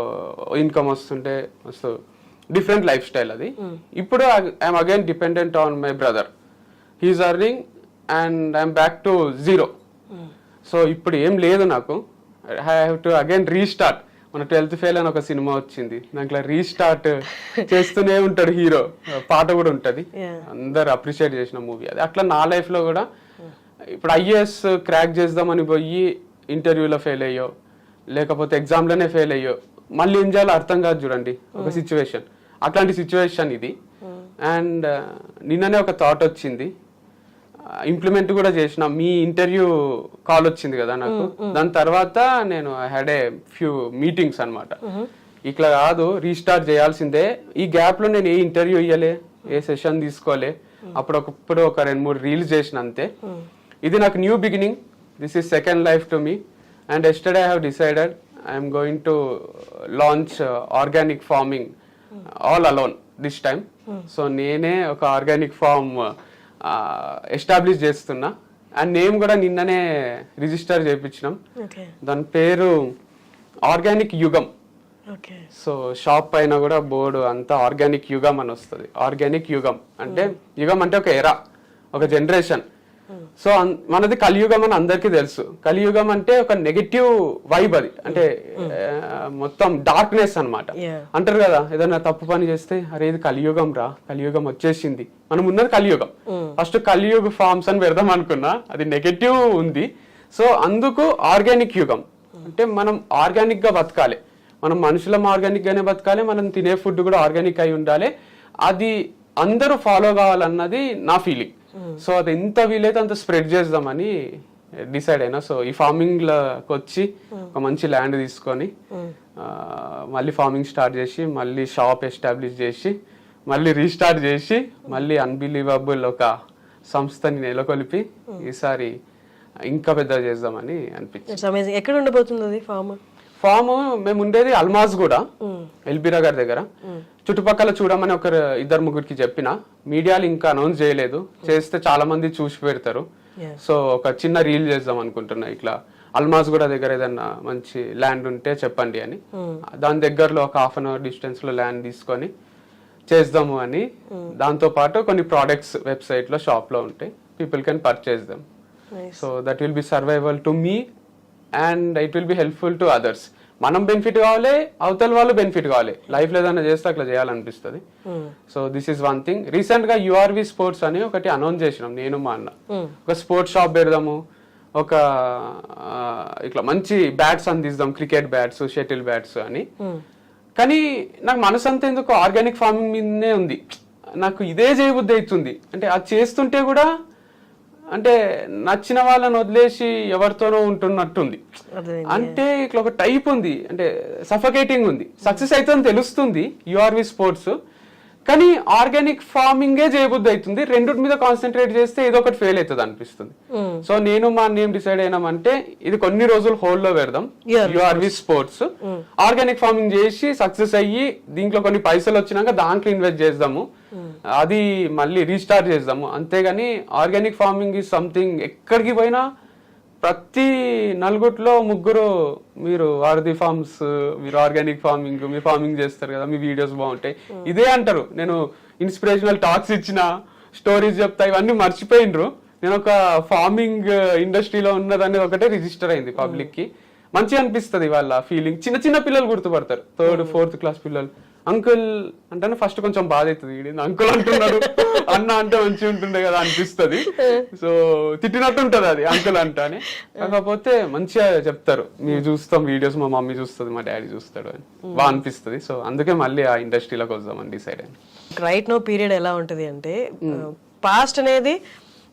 ఇన్కమ్ వస్తుంటే మస్తు డిఫరెంట్ లైఫ్ స్టైల్ అది. ఇప్పుడు I'm again dependent on my brother, he's earning and I'm back to 0. So ఇప్పుడు ఏం లేదు నాకు, I have to again restart. మన 12th ఫెయిల్ అని ఒక సినిమా వచ్చింది, దాంట్లో రీస్టార్ట్ చేస్తూనే ఉంటాడు హీరో, పాట కూడా ఉంటది, అందరు అప్రిషియేట్ చేసిన మూవీ అది. అట్లా నా లైఫ్ లో కూడా ఇప్పుడు IAS క్రాక్ చేద్దామని పోయి ఇంటర్వ్యూలో ఫెయిల్ అయ్యో, లేకపోతే ఎగ్జామ్ లోనే ఫెయిల్ అయ్యో, మళ్ళీ ఏం చేయాలో అర్థం కాదు చూడండి ఒక సిచ్యువేషన్, అట్లాంటి సిచ్యువేషన్ ఇది. అండ్ నిన్ననే ఒక థాట్ వచ్చింది, ఇంప్లిమెంట్ కూడా చేసిన. మీ ఇంటర్వ్యూ కాల్ వచ్చింది కదా నాకు, దాని తర్వాత నేను I had a few meetings అనమాట. ఇట్లా కాదు, రీస్టార్ట్ చేయాల్సిందే, ఈ గ్యాప్ లో నేను ఏ ఇంటర్వ్యూ ఇయ్యలే, ఏ సెషన్ తీసుకోలే, అప్పుడప్పుడు ఒక 2-3 రీల్స్ చేసిన అంతే. ఇది నాకు new beginning, this is second life to me. And yesterday I have decided I'm going to launch organic farming all alone this time. So నేనే ఒక ఆర్గానిక్ ఫార్మ్ ఎస్టాబ్లిష్ చేస్తున్నా, అండ్ నేమ్ కూడా నిన్ననే రిజిస్టర్ చేయించినాం, దాని పేరు ఆర్గానిక్ యుగం. So shop పైన కూడా బోర్డు అంతా ఆర్గానిక్ యుగం అని వస్తుంది. ఆర్గానిక్ యుగం అంటే, యుగం అంటే ఒక ఎరా, ఒక జనరేషన్. సో మనది కలియుగం అని అందరికీ తెలుసు. కలియుగం అంటే ఒక నెగటివ్ వైబ్, అది అంటే మొత్తం డార్క్నెస్ అన్నమాట. అంటారు కదా, ఏదైనా తప్పు పని చేస్తే అరే ఇది కలియుగం రా, కలియుగం వచ్చేసింది, మనం ఉన్నది కలియుగం. ఫస్ట్ కలియుగ ఫార్మ్స్ అని పెడదాం అనుకున్నా, అది నెగటివ్ ఉంది. సో అందుకు ఆర్గానిక్ యుగం అంటే మనం ఆర్గానిక్ గా బతకాలి, మనం మనుషులం ఆర్గానిక్ గానే బతకాలి, మనం తినే ఫుడ్ కూడా ఆర్గానిక్ అయి ఉండాలి, అది అందరూ ఫాలో కావాలన్నది నా ఫీలింగ్. సో అది ఎంత వీలైతే అంత స్ప్రెడ్ చేద్దామని డిసైడ్ అయినా. సో ఈ ఫార్మింగ్ లోకి వచ్చి ఒక మంచి ల్యాండ్ తీసుకొని మళ్ళీ ఫార్మింగ్ స్టార్ట్ చేసి, మళ్ళీ షాప్ ఎస్టాబ్లిష్ చేసి, మళ్ళీ రీస్టార్ట్ చేసి, మళ్ళీ అన్బిలీవబుల్ ఒక సంస్థని నెలకొల్పి ఈసారి ఇంకా పెద్దగా చేద్దామని అనిపించింది. ఎక్కడ ఉండబోతుంది అది ఫామ్? మేము ఉండేది అల్మాజ్ కూడా, ఎల్బీ నగర్ దగ్గర. చుట్టుపక్కల చూడమని 2-3 చెప్పిన, మీడియాలు ఇంకా అనౌన్స్ చేయలేదు, చేస్తే చాలా మంది చూసి పెడతారు. సో ఒక చిన్న రీల్ చేద్దాం అనుకుంటున్నా, ఇట్లా అల్మాజ్ కూడా దగ్గర ఏదన్నా మంచి ల్యాండ్ ఉంటే చెప్పండి అని. దాని దగ్గరలో ఒక 1/2 hour డిస్టెన్స్ లో ల్యాండ్ తీసుకొని చేద్దాము అని. దాంతో పాటు కొన్ని ప్రోడక్ట్స్ వెబ్సైట్ లో, షాప్ లో ఉంటాయి, people can purchase them. So that will be survival to me and it will be helpful to others. మనం బెనిఫిట్ కావాలి, అవతల వాళ్ళు బెనిఫిట్ కావాలి, లైఫ్ లో ఏదైనా చేస్తే అట్లా చేయాలనిపిస్తుంది. So this is one thing. Recent గా URV స్పోర్ట్స్ అని ఒకటి అనౌన్స్ చేసినాం, నేను మా అన్న. ఒక స్పోర్ట్స్ షాప్ పెడదాము, ఒక ఇట్లా మంచి బ్యాట్స్ అందిస్తాం, క్రికెట్ బ్యాట్స్, షటిల్ బ్యాట్స్ అని. కానీ నాకు మనసు అంతా ఎందుకు ఆర్గానిక్ ఫార్మింగ్ మీదనే ఉంది. నాకు ఇదే చేయబుద్ధి అవుతుంది. అంటే అది చేస్తుంటే కూడా అంటే నచ్చిన వాళ్ళని వదిలేసి ఎవరితోనో ఉంటున్నట్టుంది. అంటే ఇట్లా ఒక టైప్ ఉంది, అంటే సఫకేటింగ్ ఉంది. సక్సెస్ అవుతుందని తెలుస్తుంది యూఆర్వి స్పోర్ట్స్, కానీ ఆర్గానిక్ ఫార్మింగే చేయబుద్ధి అవుతుంది. రెండింటి మీద కాన్సన్ట్రేట్ చేస్తే ఏదో ఒకటి ఫెయిల్ అవుతుంది అనిపిస్తుంది. సో నేను మా నేమ్ డిసైడ్ అయినామంటే ఇది కొన్ని రోజులు హోల్డ్ లో పెడదాం, యూఆర్వి స్పోర్ట్స్. ఆర్గానిక్ ఫార్మింగ్ చేసి సక్సెస్ అయ్యి దీంట్లో కొన్ని పైసలు వచ్చినాక దాంట్లో ఇన్వెస్ట్ చేద్దాము, అది మళ్ళీ రీస్టార్ట్ చేద్దాము. అంతేగాని ఆర్గానిక్ ఫార్మింగ్ ఈజ్ సంథింగ్ ఎక్కడికి పోయినా ప్రతి నలుగుట్లో ముగ్గురు మీరు వారధి ఫార్మ్స్, మీరు ఆర్గానిక్ ఫార్మింగ్, మీరు ఫార్మింగ్ చేస్తారు కదా, మీ వీడియోస్ బాగుంటాయి ఇదే అంటారు. నేను ఇన్స్పిరేషనల్ టాక్స్ ఇచ్చిన, స్టోరీస్ చెప్తా, ఇవన్నీ మర్చిపోయినరు. నేను ఒక ఫార్మింగ్ ఇండస్ట్రీలో ఉన్నదనేది ఒకటే రిజిస్టర్ అయింది పబ్లిక్ కి. మంచిగా అనిపిస్తుంది వాళ్ళ ఫీలింగ్. చిన్న చిన్న పిల్లలు గుర్తుపడతారు, 3rd, 4th క్లాస్ పిల్లలు. అంకుల్ అంటే ఫస్ట్ కొంచెం బాధ అవుతుంది, అంకుల్ అంటున్నాడు, అన్న అంటే మంచిగా ఉంటుండే కదా అనిపిస్తుంది. సో తిట్టినట్టు ఉంటది అది అంకుల్ అంటానే. కాకపోతే మంచిగా చెప్తారు, మీరు చూస్తాం వీడియోస్, మా మమ్మీ చూస్తుంది, మా డాడీ చూస్తాడు అని బాగా అనిపిస్తుంది. సో అందుకే మళ్ళీ ఆ ఇండస్ట్రీలోకి వద్దామని డిసైడ్ అయ్యాను. రైట్ నో పీరియడ్ ఎలా ఉంటది అంటే పాస్ట్ అనేది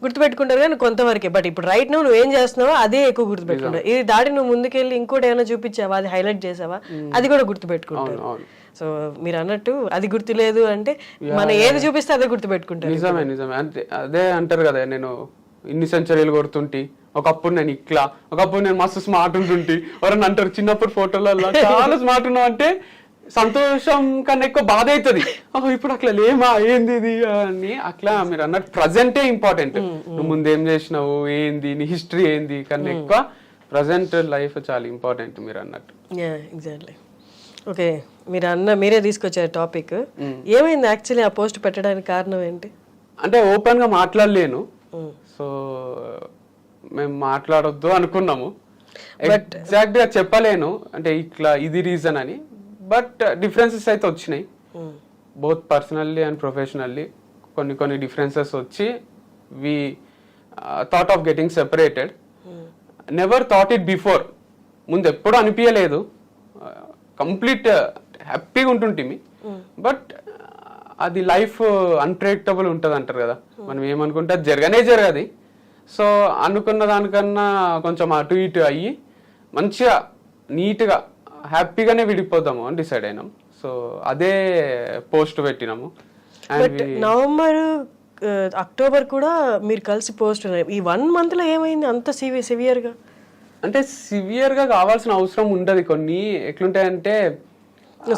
గుర్తుపెట్టుకుంటారు కానీ కొంతవరకే, బట్ ఇప్పుడు రైట్ నువ్వు ఏం చేస్తున్నావో అదే ఎక్కువ గుర్తుపెట్టుకుంటారు. ఇది దాటి నువ్వు ముందుకెళ్ళి ఇంకోటి ఏమైనా చూపించావా, అది హైలైట్ చేసావా, అది కూడా గుర్తుపెట్టుకుంటారు. సో మీరు అన్నట్టు అది గుర్తులేదు అంటే మనం ఏది చూపిస్తే అదే గుర్తుపెట్టుకుంటారు. నిజమే నిజమే, అంటే అదే అంటారు కదా, నేను ఇన్ని సెంచరీలు కొడుతుంటి, ఒకప్పుడు నేను ఇట్లా, ఒకప్పుడు నేను మస్తు స్మార్ట్ ఉంటుంటి. ఎవరన్నా అంటారు చిన్నప్పుడు ఫోటోలలో చాలా స్మార్ట్ ఉన్నావు అంటే సంతోషం కన్నా ఎక్కువ బాధ అవుతుంది. ఇప్పుడు అట్లా లేమా, ఏంది ఇది అని. అట్లా మీరు అన్నట్టు ప్రజెంటే ఇంపార్టెంట్. నువ్వు ముందేం చేసినావు, ఏంది నీ హిస్టరీ ఏంది కన్నా ఎక్కువ ప్రజెంట్ లైఫ్ చాలా ఇంపార్టెంట్ మీరు అన్నట్టు. ఎగ్జాక్ట్లీ. ఓకే, మీరే తీసుకొచ్చారు టాపిక్. ఏమైంది యాక్చువల్లీ ఆ పోస్ట్ పెట్టడానికి కారణం ఏంటి? అంటే ఓపెన్ గా మాట్లాడలేను, సో మేము మాట్లాడొద్దు అనుకున్నాము. ఎగ్జాక్ట్ గా చెప్పలేను అంటే ఇట్లా ఇది రీజన్ అని, బట్ డిఫరెన్సెస్ అయితే వచ్చినాయి బోత్ పర్సనల్లీ అండ్ ప్రొఫెషనల్లీ. కొన్ని డిఫరెన్సెస్ వచ్చి we thought of getting separated. Never thought it before, ముందు ఎప్పుడు అనిపించలేదు. కంప్లీట్ హ్యాపీగా ఉంటుంటిమి, బట్ అది లైఫ్ అన్ప్రెడిక్టబుల్ ఉంటుంది అంటారు కదా, మనం ఏమనుకుంటే అది జరగది. సో అనుకున్న దానికన్నా కొంచెం అటు ఇటు అయ్యి మంచిగా నీట్గా హ్యాపీగానే విడిపోదాము అని డిసైడ్ అయినాం. సో అదే పోస్ట్ పెట్టినాము. నవంబర్, అక్టోబర్ కూడా మీరు కలిసి పోస్ట్ ఈ 1 month లో ఏమైంది అంత సివియర్గా? అంటే సివియర్ గా కావాల్సిన అవసరం ఉండదు. కొన్ని ఎట్లుంటాయంటే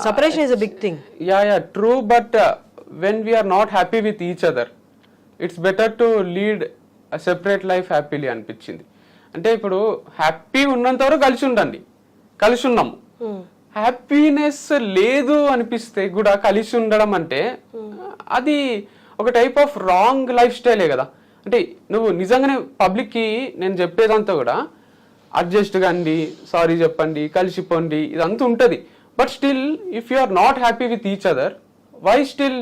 separation is a big thing. Yeah true, but when we're not happy with each other it's better to lead separate life happily అనిపించింది. అంటే ఇప్పుడు హ్యాపీ ఉన్నంత వరకు కలిసి ఉన్నాము. హ్యాపీనెస్ లేదు అనిపిస్తే కూడా కలిసి ఉండడం అంటే అది ఒక టైప్ ఆఫ్ రాంగ్ లైఫ్ స్టైలే కదా. అంటే నువ్వు నిజంగానే పబ్లిక్ కి నేను చెప్పేదంతా కూడా అడ్జస్ట్ కండి, సారీ చెప్పండి, కలిసిపోండి, ఇదంతా ఉంటుంది. But still if you are not happy with each other, why still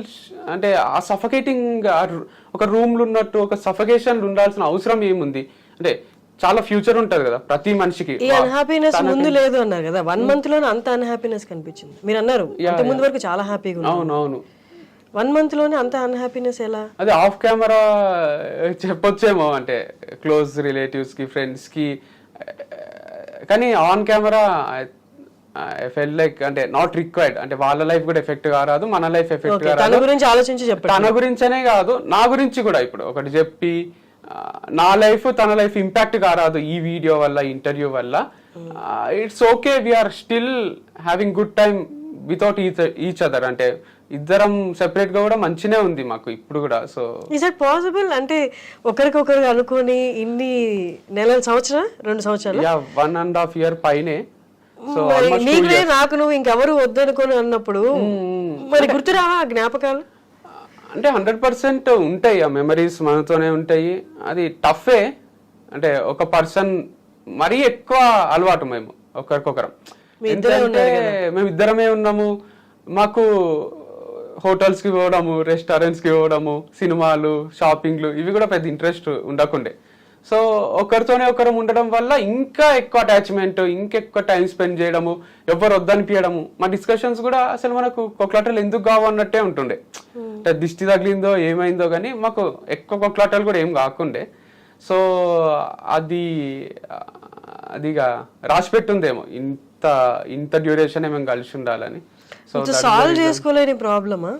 అంటే ఆ సఫకేటింగ్ ఒక రూమ్లో ఉన్నట్టు ఒక సఫకేషన్ ఉండాల్సిన అవసరం ఏముంది? అంటే చాలా ఫ్యూచర్ ఉంటది కదా ప్రతి మనిషికి. ఈ అన్హ్యాపీనెస్ ముందు లేదు అన్నారు కదా, 1 month లోనే అంత అన్హ్యాపీనెస్ కనిపించింది. మీరు అన్నారు అంత ముందు వరకు చాలా హ్యాపీగా ఉన్నారు. అవునవును, 1 month లోనే అంత అన్హ్యాపీనెస్ ఎలా? అది ఆఫ్ కెమెరా చెప్పొచ్చేమో, అంటే క్లోజ్ రిలేటివ్స్ కి, ఫ్రెండ్స్ కి. కానీ on camera I felt like అంటే నాట్ రిక్వైర్డ్. అంటే వాళ్ళ లైఫ్ కూడా ఎఫెక్ట్ కారాదు, మన లైఫ్ ఎఫెక్ట్ కారాదు. తన గురించి ఆలోచించి చెప్పండి. తన గురించనే కాదు, నా గురించి కూడా ఇప్పుడు ఒకటి చెప్పి నా లైఫ్ తన లైఫ్ ఇంపాక్ట్ కారాదు ఈ వీడియో వల్ల, ఇంటర్వ్యూ వల్ల. It's okay, we're still having good time without each other. అంటే ఇద్దరం సెపరేట్ గా కూడా మంచినే ఉంది మాకు ఇప్పుడు కూడా. So is it possible? అంటే ఒకరికొకరు అనుకొని ఇన్ని నెలలు, 2 సంవత్సరాలు, 1.5 year పైనే. సో నీకులే నాకు నువ్వు ఇంకెవరు వద్దనుకొని అన్నప్పుడు మరి గుర్తురావా ఆ జ్ఞాపకాలు? అంటే 100% ఉంటాయి, ఆ మెమరీస్ మనతోనే ఉంటాయి. అది టఫే. అంటే ఒక పర్సన్ మరీ ఎక్కువ అలవాటు మేము ఒకరికొకరం. మేము ఇద్దరమే ఉన్నాము. మాకు హోటల్స్ కి పోవడము, రెస్టారెంట్స్ కి పోవడము, సినిమాలు, షాపింగ్లు ఇవి కూడా పెద్ద ఇంట్రెస్ట్ ఉండకుండే. సో ఒకరితోనే ఒకరు ఉండడం వల్ల ఇంకా ఎక్కువ అటాచ్మెంట్, ఇంకెక్కువ టైం స్పెండ్ చేయడము, ఎవరు వద్దనిపించడము. మా డిస్కషన్స్ కూడా అసలు మనకు కొట్లాటలు ఎందుకు కావు అన్నట్టే ఉంటుండే. అంటే దిష్టి తగిలిందో ఏమైందో కానీ మాకు ఎక్కువ కొట్లాటలు కూడా ఏం కాకుండే. సో అదిగా రాసి పెట్టుందేమో ఇంత డ్యూరేషన్ మేము కలిసి ఉండాలని. సో సాల్వ్ చేసుకోలేని ప్రాబ్లమా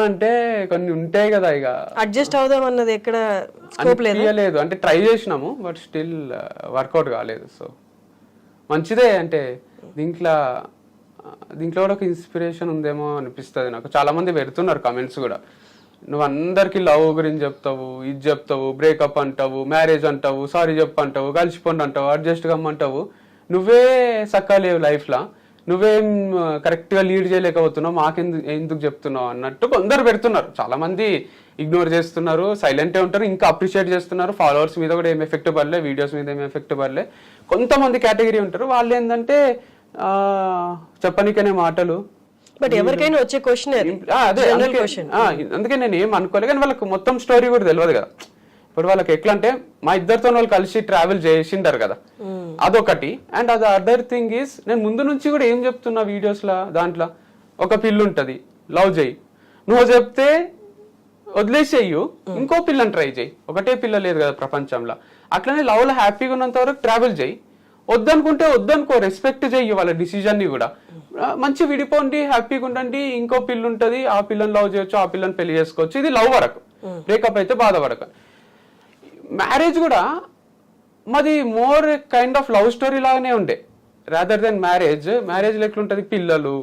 అంటే కొన్ని ఉంటాయి కదా, ఇక అడ్జస్ట్ అవుదాం అన్నది ఎక్కడ స్కోప్ లేదు. అంటే ట్రై చేసినాము బట్ స్టిల్ వర్కౌట్ కాలేదు. సో మంచిదే. అంటే దీంట్లో కూడా ఒక ఇన్స్పిరేషన్ ఉందేమో అనిపిస్తుంది నాకు. చాలా మంది పెడుతున్నారు కమెంట్స్ కూడా, నువ్వు అందరికి లవ్ గురించి చెప్తావు, ఇది చెప్తావు, బ్రేకప్ అంటావు, మ్యారేజ్ అంటావు, సారీ చెప్పు అంటావు, కలిసిపోండి అంటావు, అడ్జస్ట్ కమ్మంటావు, నువ్వే సక్కలేవు లైఫ్లో, నువ్వేం కరెక్ట్గా లీడ్ చేయలేకపోతున్నావు, మాకెందుకు చెప్తున్నావు అన్నట్టు కొందరు పెడుతున్నారు. చాలా మంది ఇగ్నోర్ చేస్తున్నారు, సైలెంటే ఉంటారు, ఇంకా అప్రిషియేట్ చేస్తున్నారు. ఫాలోవర్స్ మీద కూడా ఏం ఎఫెక్ట్ పడలే, వీడియోస్ మీద ఏం ఎఫెక్ట్ పడలే. కొంతమంది కేటగిరీ ఉంటారు, వాళ్ళు ఏంటంటే చెప్పనికనే మాటలు. బట్ ఎవరికైనా వచ్చే క్వశ్చన్ అందుకే నేను ఏం అనుకోలే. కానీ వాళ్ళకి మొత్తం స్టోరీ కూడా తెలియదు కదా. ఇప్పుడు వాళ్ళకి ఎట్లా అంటే మా ఇద్దరితో వాళ్ళు కలిసి ట్రావెల్ చేసిండారు కదా, అదొకటి. అండ్ అది అదర్ థింగ్ ఈస్, నేను ముందు నుంచి కూడా ఏం చెప్తున్నా వీడియోస్లో, దాంట్లో ఒక పిల్ల ఉంటుంది, లవ్ చేయి, నువ్వు చెప్తే వదిలేసేయ్యు, ఇంకో పిల్లని ట్రై చేయి, ఒకటే పిల్ల లేదు కదా ప్రపంచంలో. అట్లనే లవ్లో హ్యాపీగా ఉన్నంత వరకు ట్రావెల్ చేయి, వద్దనుకుంటే వద్దనుకో, రెస్పెక్ట్ చెయ్యి వాళ్ళ డిసిజన్ని కూడా. మంచి విడిపోండి, హ్యాపీగా ఉండండి, ఇంకో పిల్ల ఉంటుంది, ఆ పిల్లని లవ్ చేయొచ్చు, ఆ పిల్లని పెళ్లి చేసుకోవచ్చు. ఇది లవ్ వరకు, బ్రేకప్ అయితే బాధపడక. మ్యారేజ్ కూడా మాది more kind of love story లాగానే ఉండే, రాదర్ దెన్ మ్యారేజ్లో ఎట్లుంటుంది, పిల్లలు,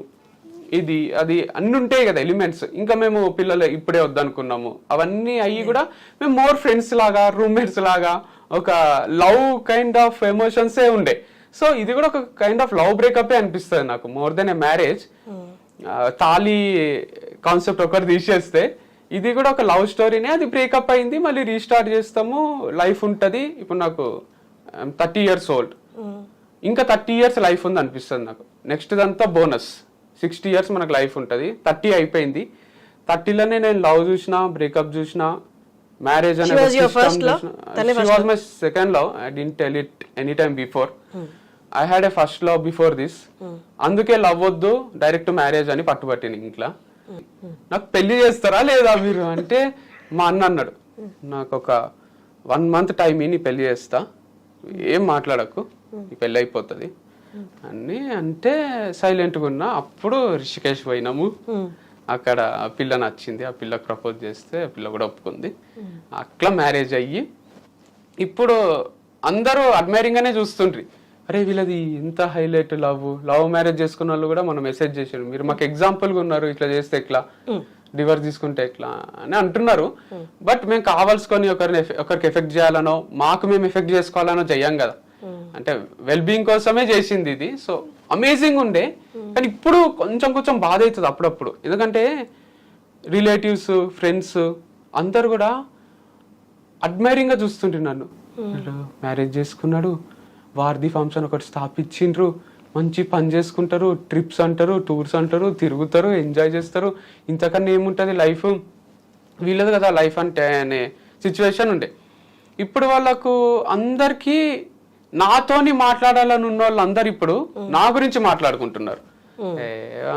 ఇది అది అన్ని ఉంటాయి కదా ఎలిమెంట్స్. ఇంకా మేము పిల్లలు ఇప్పుడే వద్దనుకున్నాము, అవన్నీ అయ్యి కూడా మేము మోర్ ఫ్రెండ్స్ లాగా, రూమ్మేట్స్ లాగా, ఒక లవ్ కైండ్ ఆఫ్ ఎమోషన్సే ఉండే. సో ఇది కూడా ఒక కైండ్ ఆఫ్ లవ్ బ్రేకప్ అనిపిస్తుంది నాకు, మోర్ దెన్ ఏ మ్యారేజ్. తాళి కాన్సెప్ట్ ఒకటి తీసేస్తే ఇది కూడా ఒక లవ్ స్టోరీనే. అది బ్రేకప్ అయింది, మళ్ళీ రీస్టార్ట్ చేస్తాము, లైఫ్ ఉంటుంది. ఇప్పుడు నాకు 30 years old, ఇంకా 30 years లైఫ్ ఉంది అనిపిస్తుంది నాకు. నెక్స్ట్ దంతా బోనస్, 60 years మనకు లైఫ్ ఉంటుంది. 30 అయిపోయింది, 30లోనే నేను లవ్ చూసిన, బ్రేకప్ చూసిన, మ్యారేజ్ అనే my second love. I didn't tell it any time before. I had a first love before this. అందుకే లవ్ వద్దు, డైరెక్ట్ మ్యారేజ్ అని పట్టుబట్టిన ఇంట్లో. నాకు పెళ్లి చేస్తారా లేదా మీరు అంటే, మా అన్న అన్నాడు, నాకు ఒక 1 month టైం నీ పెళ్లి చేస్తా, ఏం మాట్లాడకు, నీ పెళ్ళి అయిపోతుంది అని అంటే సైలెంట్గా ఉన్నా. అప్పుడు రిషికేష్ పోయినాము, అక్కడ ఆ పిల్ల నచ్చింది, ఆ పిల్లకి ప్రపోజ్ చేస్తే ఆ పిల్ల కూడా ఒప్పుకుంది. అట్లా మ్యారేజ్ అయ్యి ఇప్పుడు అందరూ అడ్మైరింగ్ గానే చూస్తుండ్రి, అరే వీళ్ళది ఎంత హైలైట్ లవ్ మ్యారేజ్ చేసుకున్న వాళ్ళు కూడా మనం మెసేజ్ చేసారు, మీరు మాకు ఎగ్జాంపుల్గా ఉన్నారు, ఇట్లా చేస్తే ఎట్లా, డివర్స్ తీసుకుంటే ఎట్లా అని అంటున్నారు. బట్ మేము కావాల్సుకొని ఒకరికి ఎఫెక్ట్ చేయాలనో, మాకు మేము ఎఫెక్ట్ చేసుకోవాలనో చెయ్యం కదా. అంటే వెల్ బీయింగ్ కోసమే చేసింది ఇది. సో అమేజింగ్ ఉండే. కానీ ఇప్పుడు కొంచెం బాధ అవుతుంది అప్పుడప్పుడు, ఎందుకంటే రిలేటివ్స్, ఫ్రెండ్స్ అందరు కూడా అడ్మైరింగ్ గా చూస్తుంటారు నన్ను. మ్యారేజ్ చేసుకున్నాడు, వార్ది ఫార్మ్స్ అని ఒకటి స్థాపించిండ్రు, మంచి పని చేసుకుంటారు, ట్రిప్స్ అంటారు, టూర్స్ అంటారు, తిరుగుతారు, ఎంజాయ్ చేస్తారు, ఇంతకన్నా ఏముంటుంది లైఫ్, వీళ్ళది కదా లైఫ్ అంటే అనే సిచ్యువేషన్ ఉండే. ఇప్పుడు వాళ్ళకు అందరికీ నాతోని మాట్లాడాలని ఉన్న వాళ్ళు అందరు ఇప్పుడు నా గురించి మాట్లాడుకుంటున్నారు.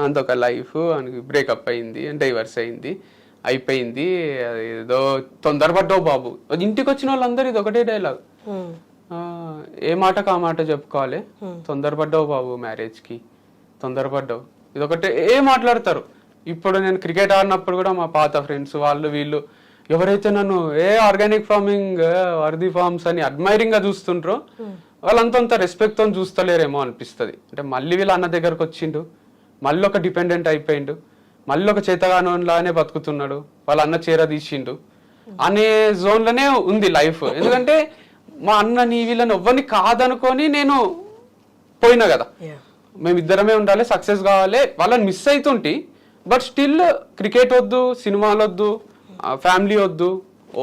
అంతొక లైఫ్, బ్రేకప్ అయింది, డైవర్స్ అయింది, అయిపోయింది, ఏదో తొందరపడ్డావు బాబు. ఇంటికి వచ్చిన వాళ్ళందరూ ఇది ఒకటే డైలాగ్, ఏ మాటకు ఆ మాట చెప్పుకోవాలి, తొందరపడ్డావు బాబు మ్యారేజ్కి, తొందరపడ్డావు, ఇదొకటే మాట్లాడతారు. ఇప్పుడు నేను క్రికెట్ ఆడినప్పుడు కూడా మా పాత ఫ్రెండ్స్ వాళ్ళు వీళ్ళు ఎవరైతే నన్ను ఆర్గానిక్ ఫార్మింగ్, వర్ది ఫార్మ్స్ అని అడ్మైరింగ్ గా చూస్తుంటారో వాళ్ళంతంత రెస్పెక్ట్ తో చూస్తలేరేమో అనిపిస్తుంది. అంటే మళ్ళీ వీళ్ళ అన్న దగ్గరకు వచ్చిండు, మళ్ళీ ఒక డిపెండెంట్ అయిపోయిండు, మళ్ళీ ఒక చేతగానోలానే బతుకుతున్నాడు, వాళ్ళ అన్న చీర తీసిండు అనే జోన్లోనే ఉంది లైఫ్. ఎందుకంటే మా అన్నని వీళ్ళని ఎవ్వరిని కాదనుకొని నేను పోయినా కదా, మేమిద్దరమే ఉండాలి, సక్సెస్ కావాలి, వాళ్ళని మిస్ అవుతుంటి. బట్ స్టిల్ క్రికెట్ వద్దు, సినిమాలు వద్దు, ఫ్యామిలీ వద్దు,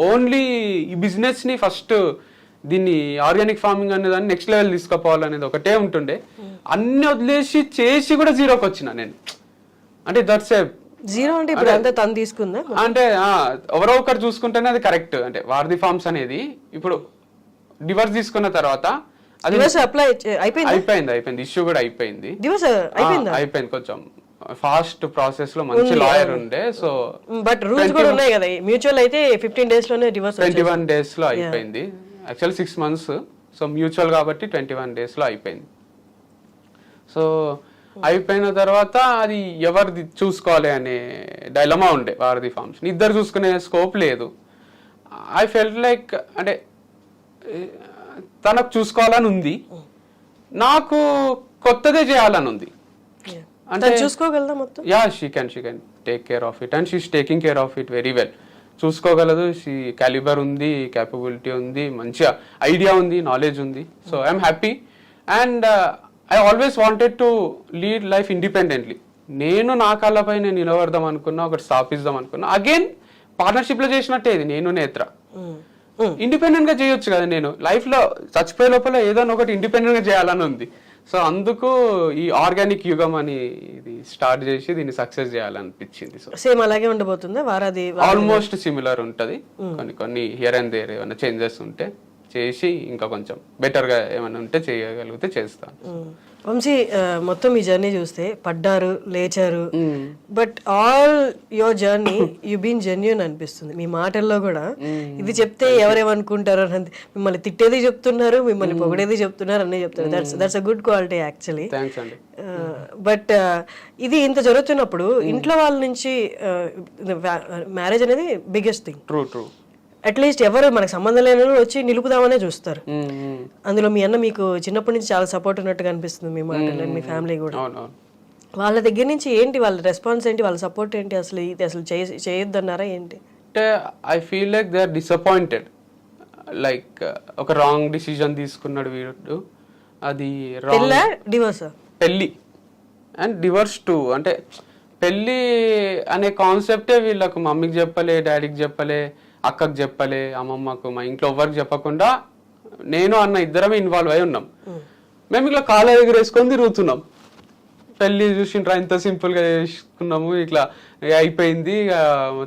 ఓన్లీ ఈ బిజినెస్ని ఫస్ట్, దీన్ని ఆర్గానిక్ ఫార్మింగ్ అనే దాన్ని నెక్స్ట్ లెవెల్ తీసుకుపోవాలనేది ఒకటే ఉంటుండే. అన్ని వదిలేసి చేసి కూడా జీరోకి వచ్చిన నేను. అంటే దట్స్ ఏ జీరో అంటే ఇప్పుడు అంతా తను తీసుకుందా, అంటే ఎవరో ఒకరు చూసుకుంటేనే అది కరెక్ట్. అంటే వార్ది ఫార్మ్స్ అనేది ఇప్పుడు డివర్స్ తీసుకున్న తర్వాత అది డివోర్స్ అప్లై అయిపోయింది ఇష్యూ కూడా అయిపోయింది. డివోర్స్ అయిపోయింది కొంచెం ఫాస్ట్ ప్రాసెస్ లో మంచి లాయర్ ఉండే. సో బట్ రూల్స్ కూడా ఉన్నాయి కదా, మ్యూచువల్ అయితే 15 days లోనే డివోర్స్ 21 days లో అయిపోయింది. యాక్చువల్ 6 months, సో మ్యూచువల్ కాబట్టి 21 days లో అయిపోయింది. సో అయిపోయిన తర్వాత అది ఎవరిది చూసుకోవాలి అనే డైలమా ఉండే వారధి ఫార్మ్స్. ఇద్దరు చూసుకునే స్కోప్ లేదు. ఐ ఫెల్ట్ లైక్ అంటే తనకు చూసుకోవాలని ఉంది, నాకు కొత్తదే చేయాలని ఉంది. అంటే చూసుకోగలదా మొత్తం? Yeah, she can take care of it and she is taking care of it very well. చూసుకోగలదు, షీ క్యాలిబర్ ఉంది, క్యాపబిలిటీ ఉంది, మంచిగా ఐడియా ఉంది, నాలెడ్జ్ ఉంది. So I'm happy and I always wanted to lead life independently. నేను నా కాళ్ళపై నేను నిలబడదాం అనుకున్నా, ఒకటి స్థాపిద్దాం అనుకున్నా. అగైన్ పార్ట్నర్షిప్ లో చేసినట్టే ఇది. నేను నేత్ర ఇండిపెండెంట్ గా చేయొచ్చు కదా, నేను లైఫ్ లో చచ్చిపోయే లోపల ఏదో ఒకటి ఇండిపెండెంట్ గా చేయాలని ఉంది. సో అందుకు ఈ ఆర్గానిక్ యుగం అని ఇది స్టార్ట్ చేసి దీన్ని సక్సెస్ చేయాలనిపించింది. సో సేమ్ అలాగే ఉండబోతుందా వారాది? ఆల్మోస్ట్ సిమిలర్ ఉంటది, కొన్ని హియర్ అండ్ దేర్ ఏమైనా చేంజెస్ ఉంటే చేసి ఇంకా కొంచెం బెటర్ గా ఏమైనా ఉంటే చేయగలిగితే చేస్తాను. వంశీ, మొత్తం ఈ జర్నీ చూస్తే పడ్డారు, లేచారు, but all your journey you been genuine అనిపిస్తుంది మీ మాటల్లో కూడా. ఇది చెప్తే ఎవరేమనుకుంటారో అని, మిమ్మల్ని తిట్టేది చెప్తున్నారు, మిమ్మల్ని పొగడేది చెప్తున్నారు, అన్నీ చెప్తున్నారు. That's a good quality actually. But ఇది ఇంత జరుగుతున్నప్పుడు ఇంట్లో వాళ్ళ నుంచి మ్యారేజ్ అనేది బిగ్గెస్ట్ థింగ్. ట్రూ. అట్లీస్ట్ ఎవరు మనకు సంబంధం లేని వాళ్ళు వచ్చి నిలుపుదామనే చూస్తారు. అందులో మీ అన్న మీకు చిన్నప్పటి నుంచి చాలా సపోర్ట్ ఉన్నట్టుగా అనిపిస్తుంది మీ మాటలు, మీ ఫ్యామిలీ కూడా. వాళ్ళ దగ్గర నుంచి ఏంటి వాళ్ళ రెస్పాన్స్ ఏంటి, వాళ్ళ సపోర్ట్ ఏంటి? అసలు ఇది అసలు చేయొద్దన్నారా ఏంటి? అంటే I feel like they are disappointed. Like ఒక రాంగ్ డిసిజన్ తీసుకున్నాడు వీడు. అది డివోర్స్, పెళ్ళి అండ్ డివోర్స్ టు. అంటే పెళ్ళి అనే కాన్సెప్టే వీళ్ళకు మమ్మీకి చెప్పలే, డాడీకి చెప్పలే, అక్కకు చెప్పలే, అమ్మమ్మకు, మా ఇంట్లో ఎవరికి చెప్పకుండా నేను అన్న ఇద్దరమే ఇన్వాల్వ్ అయి ఉన్నాం. మేము ఇట్లా కాళ్ళ ఎగరేసుకొని తిరుగుతున్నాం. పెళ్లి చూసిండ్రా ఇంత సింపుల్ గా చేసుకున్నాము, ఇట్లా అయిపోయింది,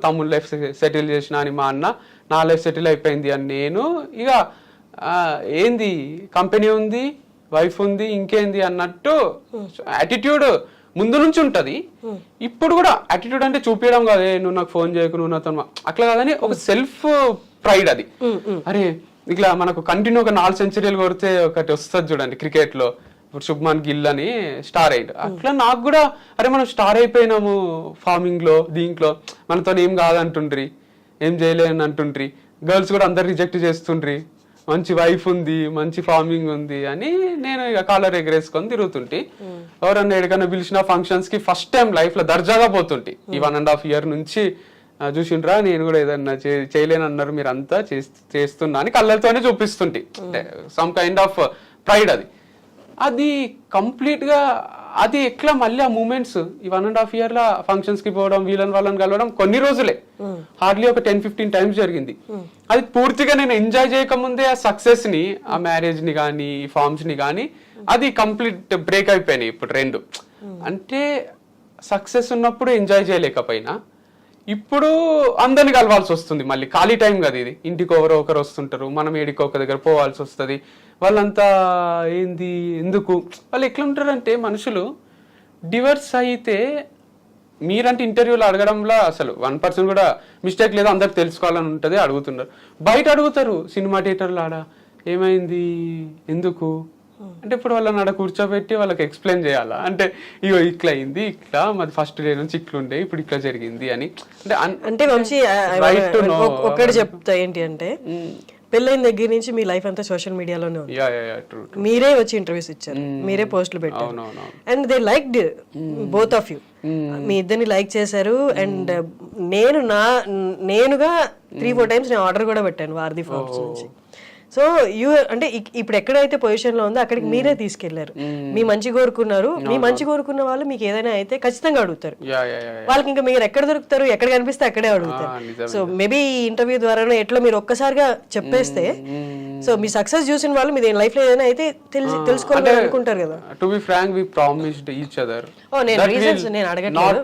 తమ్ముడు లైఫ్ సెటిల్ చేసిన అని మా అన్న, నా లైఫ్ సెటిల్ అయిపోయింది అని నేను. ఇక ఏంది కంపెనీ ఉంది, వైఫ్ ఉంది, ఇంకేంది అన్నట్టు యాటిట్యూడ్ ముందు నుంచి ఉంటది. ఇప్పుడు కూడా యాటిట్యూడ్ అంటే చూపించడం కాదు, నువ్వు నాకు ఫోన్ చేయకు, నువ్వు నాతో అట్లా కాదని ఒక సెల్ఫ్ ప్రైడ్ అది. అరే ఇట్లా మనకు కంటిన్యూ ఒక 4 centuries కొడితే ఒకటి వస్తుంది చూడండి క్రికెట్ లో, ఇప్పుడు శుభ్మన్ గిల్ అని స్టార్ అయ్యాడు. అట్లా నాకు కూడా అరే మనం స్టార్ అయిపోయినాము ఫార్మింగ్ లో, దీంట్లో మనతో ఏం కాదంటుండ్రి, ఏం చేయలేని అంటుండ్రి, గర్ల్స్ కూడా అందరు రిజెక్ట్ చేస్తుండ్రి, మంచి వైఫ్ ఉంది, మంచి ఫార్మింగ్ ఉంది అని నేను ఇక కాలర్ ఎగరేసుకొని తిరుగుతుంటే, ఎవరన్నా ఎక్కడికన్నా పిలిచిన ఫంక్షన్స్ కి ఫస్ట్ టైం లైఫ్ లో దర్జాగా పోతుంటే. ఈ 1.5 year నుంచి చూసిండ్రా నేను కూడా ఏదన్నా చేయలేనన్నారు మీరు అంతా చేస్తున్నా అని కళ్ళతోనే చూపిస్తుంటే, సమ్ కైండ్ ఆఫ్ ప్రైడ్ అది. అది కంప్లీట్ గా అది ఎట్లా మళ్ళీ ఆ మూమెంట్స్ ఈ 1.5 year లా ఫంక్షన్స్ కి పోవడం, వాళ్ళని కలవడం కొన్ని రోజులే, హార్డ్లీ ఒక 10-15 times జరిగింది. అది పూర్తిగా నేను ఎంజాయ్ చేయకముందే ఆ సక్సెస్ ని, ఆ మ్యారేజ్ ని కానీ, ఈ ఫార్మ్స్ ని కానీ, అది కంప్లీట్ బ్రేక్ అయిపోయినాయి ఇప్పుడు రెండు. అంటే సక్సెస్ ఉన్నప్పుడు ఎంజాయ్ చేయలేకపోయినా ఇప్పుడు అందరిని కలవాల్సి వస్తుంది. మళ్ళీ ఖాళీ టైం కదా ఇది, ఇంటికి ఒకరు వస్తుంటారు, మనం ఏడికి ఒక దగ్గర పోవాల్సి వస్తుంది. వాళ్ళంతా ఏంది ఎందుకు వాళ్ళు ఎట్లా ఉంటారంటే మనుషులు డివర్స్ అయితే మీరంటే ఇంటర్వ్యూలో అడగడంలో అసలు 1% కూడా మిస్టేక్ లేదు, అందరికి తెలుసుకోవాలని ఉంటుంది, అడుగుతున్నారు. బయట అడుగుతారు సినిమా థియేటర్లో, ఆడ ఏమైంది ఎందుకు అంటే ఇప్పుడు వాళ్ళని ఆడ కూర్చోబెట్టి వాళ్ళకి ఎక్స్ప్లెయిన్ చేయాలా అంటే, ఇగో ఇట్లా అయింది, ఇట్లా మాది ఫస్ట్ డే నుంచి ఇట్లుండే, ఇప్పుడు ఇట్లా జరిగింది అని. అంటే వంశీ ఒక్కటి చెప్తా ఏంటి అంటే, పెళ్ళైన దగ్గర నుంచి మీ లైఫ్ అంతా సోషల్ మీడియాలోనే ఉంది. మీరే వచ్చి ఇంటర్వ్యూస్ ఇచ్చారు, మీరే పోస్టులు పెట్టారు, and they liked both of you. మీ ఇద్దరిని లైక్ చేశారు. అండ్ నేనుగా 3-4 times నేను ఆర్డర్ కూడా పెట్టాను వారధి ఫార్మ్స్ నుంచి. సో అంటే ఇప్పుడు ఎక్కడైతే పొజిషన్ లో ఉందో అక్కడికి మీరే తీసుకెళ్లారు, మీ మంచి కోరుకున్నారు. మీ మంచి కోరుకున్న వాళ్ళు మీకు ఏదైనా అయితే ఖచ్చితంగా అడుగుతారు. వాళ్ళకి ఇంకా మీరు ఎక్కడ దొరుకుతారు, ఎక్కడ కనిపిస్తే అక్కడే అడుగుతారు. సో మేబీ ఈ ఇంటర్వ్యూ ద్వారా ఎట్లా మీరు ఒక్కసారిగా చెప్పేస్తే, సో మీ సక్సెస్ చూసిన వాళ్ళు మీ లైఫ్ లో ఏదైనా అయితే తెలుసుకోవాలని అనుకుంటారు కదా. To be frank, we promised each other. నేను రీజన్స్ నేను అడగట్లేదు,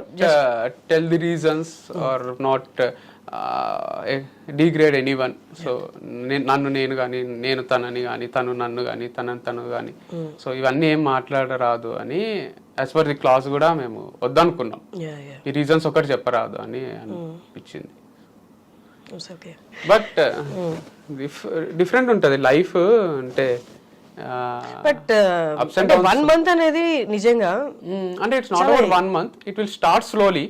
tell the reasons are not degrade anyone. So నన్ను నేను కానీ, నేను తనని కానీ, తను నన్ను కానీ, తను కానీ, సో ఇవన్నీ ఏం మాట్లాడరాదు అని యాజ్ పర్ ది క్లాస్ కూడా మేము వద్దనుకున్నాం. ఈ రీజన్స్ ఒకటి చెప్పరాదు అని అనిపించింది. బట్ డిఫరెంట్ ఉంటుంది లైఫ్ అంటే. బట్ 1 month అనేది నిజంగా అంటే it's not about 1 month, it will start slowly.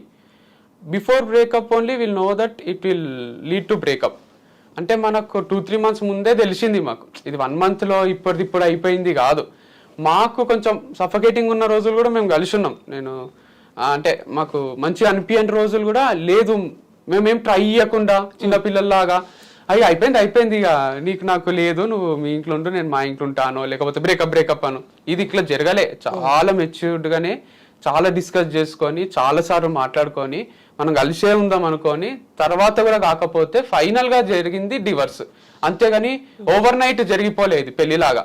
Before breakup only will know that it will lead to breakup. అంటే మనకు 2-3 months ముందే తెలిసింది మాకు ఇది 1 monthలో ఇప్పుడు అయిపోయింది కాదు. మాకు కొంచెం సఫకేటింగ్ ఉన్న రోజులు కూడా మేము కలిసి ఉన్నాం. నేను అంటే మాకు మంచి అనిపించని రోజులు కూడా లేదు. మేమేం ట్రై చేయకుండా చిన్నపిల్లల్లాగా అయిపోయింది ఇక నీకు నాకు లేదు, నువ్వు మీ ఇంట్లో ఉంటూ నేను మా ఇంట్లో ఉంటాను, లేకపోతే బ్రేకప్ అను. ఇది ఇట్లా జరగలే. చాలా మెచ్యూర్డ్గానే చాలా డిస్కస్ చేసుకొని చాలాసార్లు మాట్లాడుకొని మనం కలిసే ఉందాం అనుకొని తర్వాత కూడా కాకపోతే ఫైనల్ గా జరిగింది డివర్స్. అంతేగాని ఓవర్ నైట్ జరిగిపోలేదు పెళ్లిలాగా.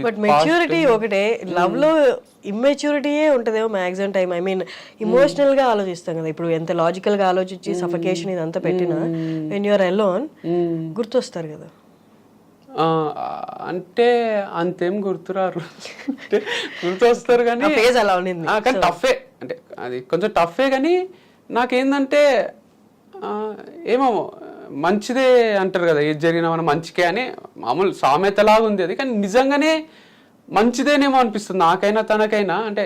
బట్ మెచ్యూరిటీ ఒకటే, లవ్ లో ఇమ్మెచ్యూరిటీయే ఉంటదేమో maximum time. I mean emotional గా ఆలోచిస్తాం కదా. ఇప్పుడు ఎంత లాజికల్ గా ఆలోచించి సఫకేషన్ ఇదంతా పెట్టినా వెన్ యూఆర్ అలోన్ గుర్తొస్తారు కదా. అంటే అంతేం గుర్తురారు, గుర్తు వస్తారు కానీ ఫేజ్ అలా ఉంది. కానీ టఫే, అంటే అది కొంచెం టఫే. కానీ నాకేందంటే ఏమో మంచిదే అంటారు కదా, ఏది జరిగినా మనం మంచికే అని మామూలు సామెతలాగా ఉంది అది. కానీ నిజంగానే మంచిదేనేమో అనిపిస్తుంది నాకైనా తనకైనా. అంటే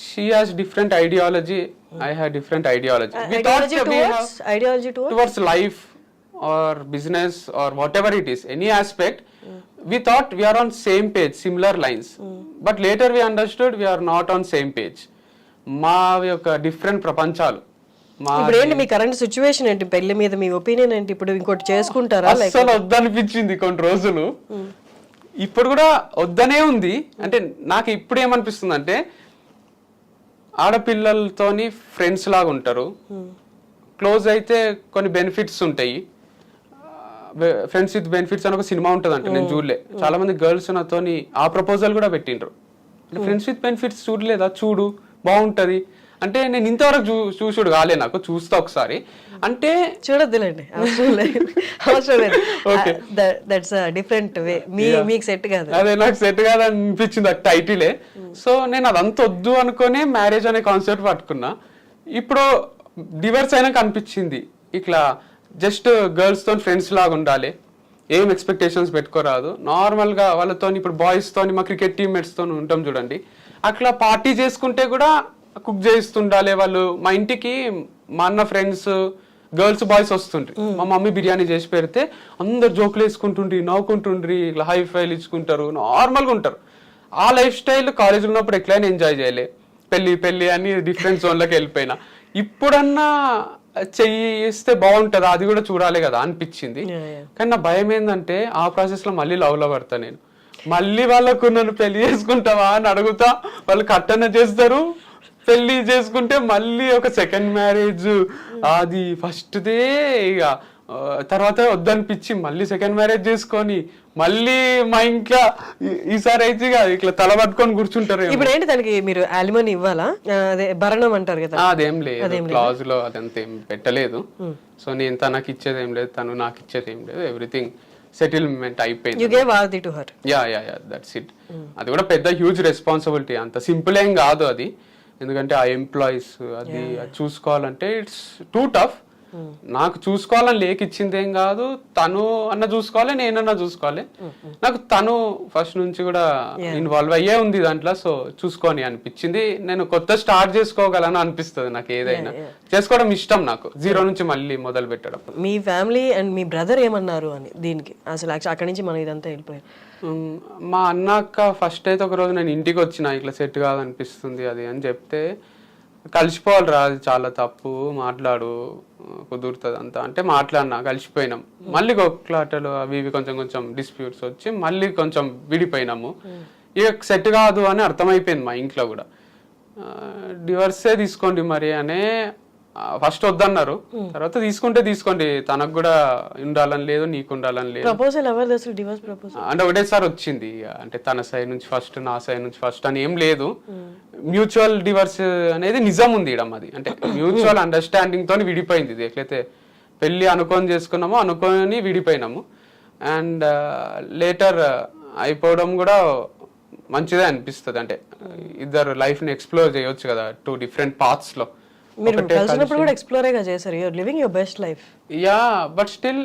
she has different ideology, I have different ideology towards life or business or whatever it is, any aspect. We thought we are on same page, similar lines, but later we understood we are not on same page. మా యొక్క different ప్రపంచాలు. ఇప్పుడు ఏంటి మీ current situation ఏంటి? పెళ్లి మీద మీ opinion ఏంటి? ఇప్పుడు ఇంకోటి చేసుకుంటారా? అసలు వద్దనిపించింది కొన్ని రోజులు, ఇప్పుడు కూడా వద్దనే ఉంది. అంటే నాకు ఇప్పుడు ఏమనిపిస్తుంది అంటే ఆడపిల్లలతోని ఫ్రెండ్స్ లాగా ఉంటారు, క్లోజ్ అయితే కొన్ని బెనిఫిట్స్ ఉంటాయి. ఫ్రెండ్స్ విత్ బెనిఫిట్స్ అని ఒక సినిమా ఉంటుంది అంటే నేను చూడలే. చాలా మంది గర్ల్స్ నాతోని ఆ ప్రపోజల్ కూడా పెట్టిండ్రు. ఫ్రెండ్స్ విత్ బెనిఫిట్స్ చూడలేదా, చూడు బాగుంటది అంటే. నేను ఇంతవరకు చూసుడు కాలే, నాకు చూస్తా ఒకసారి అంటే. చూడొద్దులేండి, అవసరం లేదు. That's different way. మీకు సెట్ కాదు. అదే నాకు సెట్ కాదు అనిపించింది ఆ టైటిలే. సో నేను అదంతా వద్దు అనుకునే మ్యారేజ్ అనే కాన్సెప్ట్ పట్టుకున్నా. ఇప్పుడు డివర్స్ అయినాక అనిపించింది ఇట్లా జస్ట్ గర్ల్స్ తో ఫ్రెండ్స్ లాగా ఉండాలి, ఏం ఎక్స్పెక్టేషన్స్ పెట్టుకోరాదు. నార్మల్గా వాళ్ళతో ఇప్పుడు బాయ్స్తో మా క్రికెట్ టీమ్మేట్స్తో ఉంటాం చూడండి, అట్లా పార్టీ చేసుకుంటే కూడా కుక్ చేస్తుండాలి వాళ్ళు. మా ఇంటికి మా అన్న ఫ్రెండ్స్ గర్ల్స్ బాయ్స్ వస్తుండ్రి, మా మమ్మీ బిర్యానీ చేసి పెడితే అందరు జోకులు వేసుకుంటుండ్రి, నవ్వుకుంటుండ్రి, ఇట్లా హై ఫైల్ ఇచ్చుకుంటారు, నార్మల్గా ఉంటారు. ఆ లైఫ్ స్టైల్ కాలేజ్ ఉన్నప్పుడు ఎట్లయినా ఎంజాయ్ చేయలే. పెళ్ళి అని డిఫరెంట్ జోన్లోకి వెళ్ళిపోయినా. ఇప్పుడన్నా చేస్తే బాగుంటుంది, అది కూడా చూడాలి కదా అనిపించింది. కానీ నా భయం ఏంటంటే ఆ ప్రాసెస్ లో మళ్ళీ లవ్ లో పడతా నేను. మళ్ళీ వాళ్ళకు నన్ను పెళ్లి చేసుకుంటావా అని అడుగుతా, వాళ్ళు కట్టన చేస్తారు. పెళ్లి చేసుకుంటే మళ్ళీ ఒక సెకండ్ మ్యారేజ్, అది ఫస్ట్దే ఇక తర్వాత వద్దనిపించి మళ్ళీ సెకండ్ మ్యారేజ్ చేసుకొని మళ్ళీ మా ఇంట్లో ఈసారి అయితే ఇట్లా తల పట్టుకొని కూర్చుంటారు. ఇప్పుడు ఏంటి దానికి మీరు అలిమనీ ఇవ్వాలా? అదే భరణం అంటారు కదా. అదేం లేదు, క్లాజ్ లో అదంతా ఏం పెట్టలేదు. సో నేను తనకి ఇచ్చేది ఏం లేదు, తను నాకు ఇచ్చేది ఏం లేదు. ఎవ్రీథింగ్ సెటిల్మెంట్ అయిపోయింది. Yeah that's it. అది కూడా పెద్ద హ్యూజ్ రెస్పాన్సిబిలిటీ, అంత సింపుల్ ఏం కాదు అది. ఎందుకంటే ఆ ఎంప్లాయీస్ అది చూసుకోవాలంటే ఇట్స్ టూ టఫ్. నాకు చూసుకోవాలని లేకిచ్చింది ఏం కాదు, తను అన్న చూసుకోవాలి, నేనన్నా చూసుకోవాలి. నాకు తను ఫస్ట్ నుంచి కూడా ఇన్వాల్వ్ అయ్యే ఉంది దాంట్లో. సో చూసుకొని అనిపించింది, నేను కొత్త స్టార్ట్ చేసుకోగలను అనిపిస్తుంది నాకు. ఏదైనా చేసుకోవడం ఇష్టం నాకు, జీరో నుంచి మళ్ళీ మొదలు పెట్టడం. మీ ఫ్యామిలీ అండ్ మీ బ్రదర్ ఏమన్నారు అని దీనికి? అసలు అక్కడి నుంచి మనం ఇదంతా వెళ్ళిపోయాం. మా అన్నక్క ఫస్ట్ అయితే ఒక రోజు నేను ఇంటికి వచ్చిన, ఇట్లా సెట్ కాదనిపిస్తుంది అది అని చెప్తే, కలిసిపోవాలి రా, అది చాలా తప్పు, మాట్లాడు, కుదురుతుంది అంతా అంటే మాట్లాడినా, కలిసిపోయినాం. మళ్ళీ కొట్లాటలు అవి ఇవి కొంచెం డిస్ప్యూట్స్ వచ్చి మళ్ళీ కొంచెం విడిపోయినాము. ఇక సెట్ కాదు అని అర్థమైపోయింది మా ఇంట్లో కూడా. డివర్సే తీసుకోండి మరి అనే ఫస్ట్ వద్దన్నారు, తర్వాత తీసుకోండి, తనకు కూడా ఉండాలని లేదు, నీకు ఉండాలని లేదు. ప్రపోజల్ ఎవరిది అసలు? డివోర్స్ ప్రపోజల్ అంటే ఒకటేసారి వచ్చింది. అంటే తన సైడ్ నుంచి ఫస్ట్, నా సైడ్ నుంచి ఫస్ట్ అని ఏం లేదు. మ్యూచువల్ డివర్స్ అనేది నిజం ఉంది ఇడం. అది అంటే మ్యూచువల్ అండర్స్టాండింగ్ తోని విడిపోయింది ఇది. ఎట్లయితే పెళ్ళి అనుకొని చేసుకున్నాము, అనుకొని విడిపోయినాము. అండ్ లేటర్ అయిపోవడం కూడా మంచిదే అనిపిస్తుంది. అంటే ఇద్దరు లైఫ్ని ఎక్స్ప్లోర్ చేయొచ్చు కదా 2 different paths లో. మీరు కలిసినప్పుడు కూడా ఎక్స్ప్లోరేగా చేశారు, you're living your best life. Yeah, but still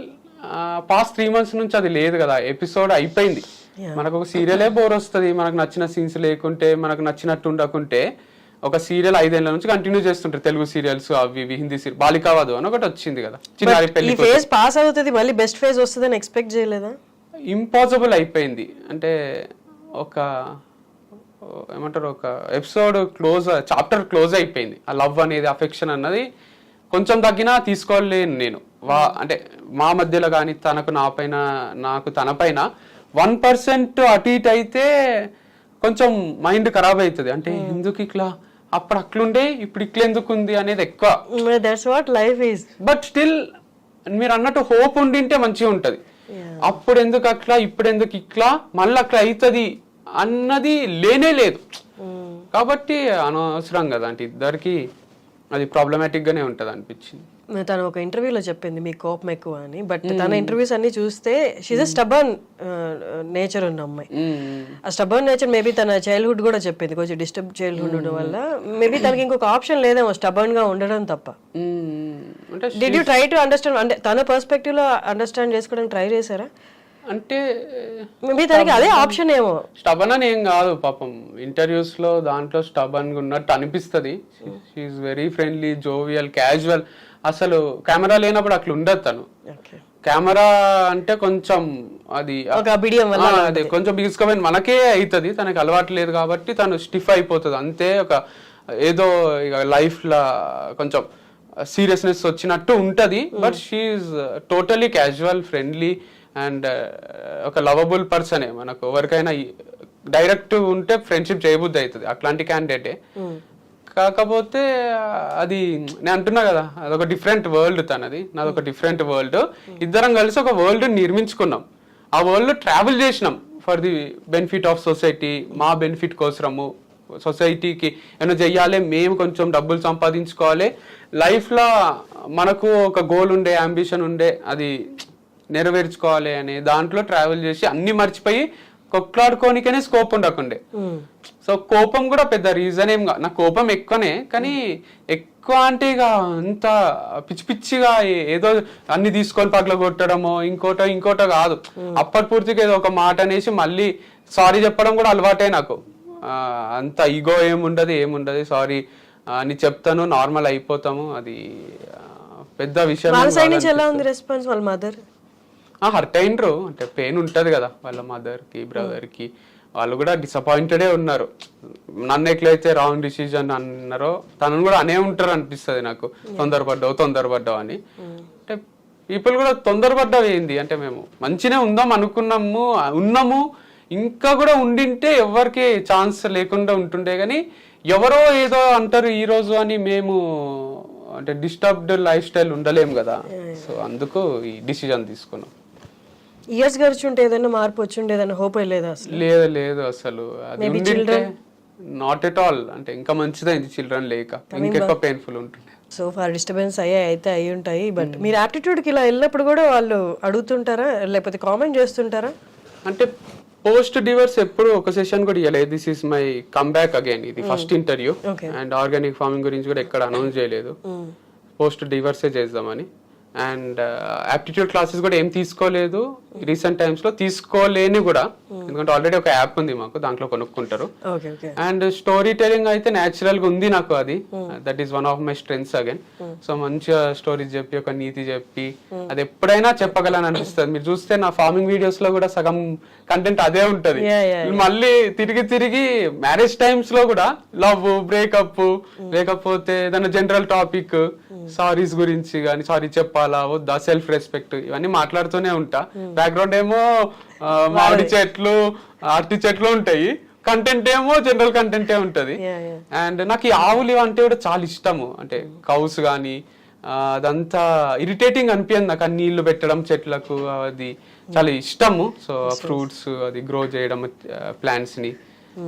past 3 months నుంచి అది లేదు కదా, ఎపిసోడ్ అయిపోయింది. మనకు ఒక సీరియలే బోర్ వస్తుంది, మనకు నచ్చిన సీన్స్ లేకుంటే, మనకు నచ్చినట్టు ఉండకుంటే. ఒక సీరియల్ 5 ఏళ్ల నుంచి కంటిన్యూ చేస్తుంటారు, తెలుగు సీరియల్స్ అవి ఇవి, హిందీ సీరియల్ బాలికావధు అని ఒకటి వచ్చింది కదా, చిన్నారి పెళ్లి. ఈ ఫేజ్ పాస్ అవుతుంది, మళ్ళీ బెస్ట్ ఫేజ్ వస్తుందని ఎక్స్పెక్ట్ చేయలేదా? ఇంపాసిబుల్ అయిపోయింది. అంటే ఒక ఏమంటారు, ఒక ఎపిసోడ్ క్లోజ్, చాప్టర్ క్లోజ్ అయిపోయింది. ఆ లవ్ అనేది, అఫెక్షన్ అన్నది కొంచెం తగ్గినా తీసుకోలేను నేను. అంటే మా మధ్యలో కానీ తనకు నా పైన, నాకు తన పైన 1% అటు ఇటు అయితే కొంచెం మైండ్ ఖరాబ్ అవుతుంది. అంటే ఎందుకు ఇట్లా, అప్పుడు అట్లుండే ఇప్పుడు ఇట్లా ఎందుకు ఉంది అనేది ఎక్కువ. That's what life is. But still మీరు అన్నట్టు హోప్ ఉండింటే మంచిగా ఉంటది. అప్పుడు ఎందుకు అట్లా, ఇప్పుడు ఎందుకు ఇట్లా, మళ్ళీ అట్లా అవుతుంది అన్నది లేనే లేదు. కాబట్టి అనవసరం కదా, అంటే ఇద్దరికి అది ప్రాబ్లమాటిక్ గానే ఉంటది అనిపించింది. తను ఒక ఇంటర్వ్యూలో చెప్పింది మీకు కోపం ఎక్కువ అని, బట్ తన ఇంటర్వ్యూస్ అన్ని చూస్తే షీజ్ అ స్టబర్న్ నేచర్ ఉన్న అమ్మాయి. ఆ స్టబర్న్ నేచర్ మేబీ తన చైల్డ్హుడ్ కూడా చెప్పింది, కొంచెం డిస్టర్బ్ చైల్డ్హుడ్ ఉండడం వల్ల మేబీ తనకి ఇంకొక ఆప్షన్ లేదేమో స్టబర్న్ గా ఉండడం తప్ప. Did you try to understand, అంటే తన పర్స్పెక్టివ్ లో అండర్స్టాండ్ చేసుకోవడానికి ట్రై చేశారా? అంటే మేబీ తనకి అదే ఆప్షన్ ఏమో. స్టబన్ అని ఏం కాదు పాపం, ఇంటర్వ్యూస్ లో దాంట్లో స్టబన్ గా ఉన్నట్టు అనిపిస్తుంది. She's very friendly, jovial, casual. అసలు కెమెరా లేనప్పుడు అట్లా ఉండదు తను. కెమెరా అంటే కొంచెం అది అదే కొంచెం బిగుసుకపోయిన మనకే అవుతుంది, తనకి అలవాటు లేదు కాబట్టి తను స్టిఫ్ అయిపోతుంది అంతే. ఒక ఏదో ఇక లైఫ్ లా కొంచెం సీరియస్నెస్ వచ్చినట్టు ఉంటది. But she's totally casual, friendly and ఒక లవబుల్ పర్సనే. మనకు ఎవరికైనా డైరెక్ట్ ఉంటే ఫ్రెండ్షిప్ చేయబుద్ధి అవుతుంది, అట్లాంటి క్యాండిడేటే. కాకపోతే అది నేను అంటున్నా కదా, అదొక డిఫరెంట్ వరల్డ్ తనది, నాదొక డిఫరెంట్ వరల్డ్. ఇద్దరం కలిసి ఒక వరల్డ్ నిర్మించుకున్నాం, ఆ వరల్డ్ ట్రావెల్ చేసినాం for the benefit of society. మా బెనిఫిట్ కోసము, సొసైటీకి ఏమైనా చెయ్యాలి, మేము కొంచెం డబ్బులు సంపాదించుకోవాలి, లైఫ్లో మనకు ఒక గోల్ ఉండే, అంబిషన్ ఉండే, అది నెరవేర్చుకోవాలి అనే దాంట్లో ట్రావెల్ చేసి అన్ని మర్చిపోయి కొట్లాడుకోనికనే స్కోప్ ఉండకుండే. సో కోపం కూడా పెద్ద రీజన్ ఏం కాదు, నా కోపం ఎక్కువనే, కానీ ఎక్కువ అంటే ఇక అంత పిచ్చి పిచ్చిగా ఏదో అన్ని తీసుకొని పగల కొట్టడమో ఇంకోటో కాదు. అప్పటి పూర్తిగా ఏదో ఒక మాట అనేసి మళ్ళీ సారీ చెప్పడం కూడా అలవాటే నాకు. అంత ఈగో ఏముండదు, సారీ అని చెప్తాను, నార్మల్ అయిపోతాము. అది పెద్ద విషయం. హర్ట్ అయినరు, అంటే పెయిన్ ఉంటది కదా వాళ్ళ మదర్ కి, బ్రదర్ కి. వాళ్ళు కూడా డిసప్పాయింటెడే ఉన్నారు. నన్ను ఎట్లయితే రాంగ్ డిసిజన్ అన్నారో తనను కూడా అనే ఉంటారు అనిపిస్తుంది నాకు, తొందరపడ్డావు అని. అంటే పీపుల్ కూడా తొందరపడ్డావు ఏంది అంటే, మేము మంచినే ఉందాం ఉన్నాము, ఇంకా కూడా ఉండింటే ఎవరికి ఛాన్స్ లేకుండా ఉంటుండే. కానీ ఎవరో ఏదో అంటారు ఈ రోజు అని మేము అంటే డిస్టర్బ్డ్ లైఫ్ స్టైల్ ఉండలేము కదా. సో అందుకు ఈ డిసిజన్ తీసుకున్నాం. ఇయర్స్ గడిచుంటే ఏదైనా మార్పు వచ్చిండే, ఏదైనా హోప్ లేదా? లేదు అసలు, అది ఉండింటే నాట్ ఎట్ ఆల్. అంటే ఇంకా మంచిదైంది చిల్డ్రన్ లేక, ఇంకెక్కువ పెయిన్ఫుల్ ఉంటుంది. సో ఫార్ డిస్టర్బెన్స్ అయి ఉంటాయి. బట్ మీరు యాప్టిట్యూడ్కి ఇలా వెళ్ళినప్పుడు కూడా వాళ్ళు అడుగుతుంటారా, లేకపోతే కామెంట్ చేస్తుంటారా? అంటే పోస్ట్ డివర్స్ ఎప్పుడు ఒక సెషన్ కూడా ఇవ్వలేదు. This is my come back again, ఇది first interview. And organic farming గురించి కూడా ఎక్కడ అనౌన్స్ చేయలేదు, పోస్ట్ డివర్సే చేద్దామని. అండ్ యాప్టిట్యూడ్ క్లాసెస్ కూడా ఏం తీసుకోలేదు రీసెంట్ టైమ్స్ లో, తీసుకోలేని కూడా, ఎందుకంటే ఆల్రెడీ ఒక యాప్ ఉంది మాకు, దాంట్లో కొనుక్కుంటారు. అండ్ స్టోరీ టెలింగ్ అయితే న్యాచురల్ గా ఉంది నాకు, అది that is one of my strengths again. So మంచిగా స్టోరీస్ చెప్పి, ఒక నీతి చెప్పి, అది ఎప్పుడైనా చెప్పగలని అనిపిస్తుంది. మీరు చూస్తే నా ఫార్మింగ్ వీడియోస్ లో కూడా సగం కంటెంట్ అదే ఉంటది. మళ్ళీ తిరిగి మ్యారేజ్ టైమ్స్ లో కూడా లవ్, బ్రేకప్, లేకపోతే ఏదైనా జనరల్ టాపిక్, సారీస్ గురించి కానీ, సారీ చెప్పాలా వద్దా, సెల్ఫ్ రెస్పెక్ట్, ఇవన్నీ మాట్లాడుతూనే ఉంటా. బ్యాక్గ్రౌండ్ ఏమో మామిడి చెట్లు, అరటి చెట్లు ఉంటాయి, కంటెంట్ ఏమో జనరల్ కంటెంటే ఉంటది. అండ్ నాకు ఈ ఆవులు అంటే కూడా చాలా ఇష్టము. అంటే కౌస్ కానీ అదంతా ఇరిటేటింగ్ అనిపించింది నాకు, నీళ్లు పెట్టడం చెట్లకు, అది చాలా ఇష్టము. సో ఫ్రూట్స్ అది గ్రో చేయడం, ప్లాంట్స్ ని.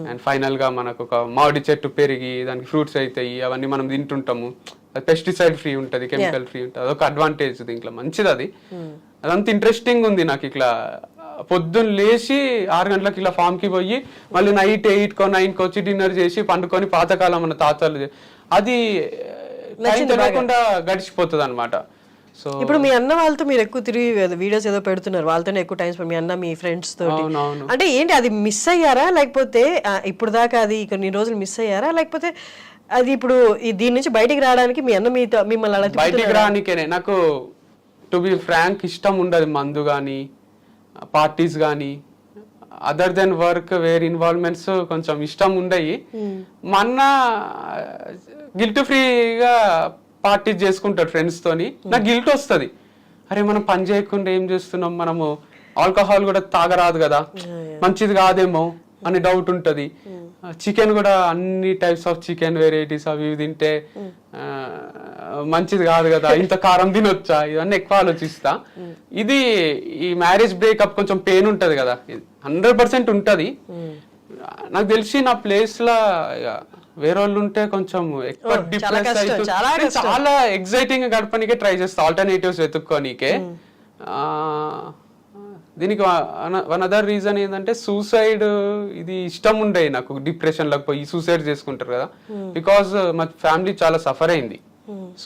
అండ్ ఫైనల్ గా మనకు ఒక మామిడి చెట్టు పెరిగి దానికి ఫ్రూట్స్ అవుతాయి, అవన్నీ మనం తింటుంటాము. పెస్టిసైడ్ ఫ్రీ ఉంటుంది, కెమికల్ ఫ్రీ ఉంటుంది, అదొక అడ్వాంటేజ్ దీంట్లో, మంచిది అది. అదంత ఇంట్రెస్టింగ్ ఉంది నాకు. ఇట్లా పొద్దున్న లేచి 6 గంటలకు ఇలా ఫామ్ కి పోయి మళ్ళీ నైట్ 8కో 9కో వచ్చి డిన్నర్ చేసి పండుకొని పాతకాలం మన తాతలు, అది టైం తెలియకుండా గడిచిపోతుంది అనమాట. సో ఇప్పుడు మీ అన్న వాళ్ళతో మీరు ఎక్కువ తిరిగి వీడియోస్ ఏదో పెడుతున్నారు, వాళ్ళతోనే ఎక్కువ టైం స్పెండ్, మీ అన్న మీ ఫ్రెండ్స్ తోటి. అంటే ఏంటి అది మిస్ అయ్యారా, లేకపోతే ఇప్పుడు దాకా అది కొన్ని రోజులు మిస్ అయ్యారా, లేకపోతే అది ఇప్పుడు దీని నుంచి బయటికి రావడానికి మీ అన్న మీతో మిమ్మల్ని అలా బయటికి రానికేనే నాకు టు బి ఫ్రాంక్ ఇష్టం ఉండదు, మందు కానీ పార్టీస్ కానీ other than work where involvements కొంచెం ఇష్టం ఉండయి. మా అన్న గిల్ట్ ఫ్రీగా పార్టీస్ చేసుకుంటాడు ఫ్రెండ్స్ తోని, నాకు గిల్ట్ వస్తుంది, అరే మనం పని చేయకుండా ఏం చేస్తున్నాం, మనము ఆల్కహాల్ కూడా తాగరాదు కదా, మంచిది కాదేమో అని డౌట్ ఉంటది. చికెన్ కూడా అన్ని టైప్స్ ఆఫ్ చికెన్ వెరైటీస్ అవి తింటే మంచిది కాదు కదా, ఇంత కారం తినొచ్చా, ఇవన్నీ ఎక్కువ ఆలోచిస్తా. ఇది ఈ మ్యారేజ్ బ్రేకప్ కొంచెం పెయిన్ ఉంటది కదా, 100% ఉంటది. నాకు తెలిసి నా ప్లేస్ లా వేరే వాళ్ళు ఉంటే కొంచెం ఎక్కువ డిప్రెస్ అవుతుంది, చాలా ఎగ్జైటింగ్ గా గడపనికే ట్రై చేస్తా, ఆల్టర్నేటివ్స్ వెతుక్కోనికే. దీనికి వన్ అదర్ రీజన్ ఏంటంటే సూసైడ్, ఇది ఇష్టం ఉండే నాకు, డిప్రెషన్ లోకి పోయి సూసైడ్ చేసుకుంటారు కదా, బికాస్ మా ఫ్యామిలీ చాలా సఫర్ అయింది.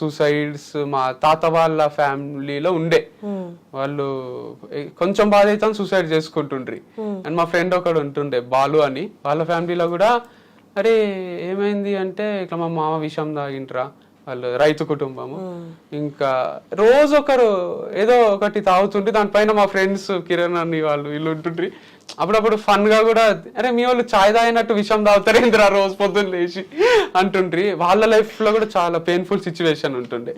సూసైడ్స్ మా తాత వాళ్ళ ఫ్యామిలీలో ఉండే, వాళ్ళు కొంచెం బాధ అయితే సూసైడ్ చేసుకుంటుండ్రి. అండ్ మా ఫ్రెండ్ ఒకడు ఉంటుండే బాలు అని, వాళ్ళ ఫ్యామిలీలో కూడా అరే ఏమైంది అంటే ఇట్లా మా మామ విషం తాగింట్రా, వాళ్ళు రైతు కుటుంబము, ఇంకా రోజు ఒకరు ఏదో ఒకటి తాగుతుంటే దానిపైన మా ఫ్రెండ్స్ కిరణ్ అని వాళ్ళు వీళ్ళు ఉంటుండ్రి. అప్పుడప్పుడు ఫన్ గా కూడా అరే మీ వాళ్ళు చాయ్ తాగినట్టు విషం తాగుతారేంద్రా రోజు పొద్దున్న లేచి అంటుండ్రి. వాళ్ళ లైఫ్ లో కూడా చాలా పెయిన్ఫుల్ సిచ్యువేషన్ ఉంటుండే.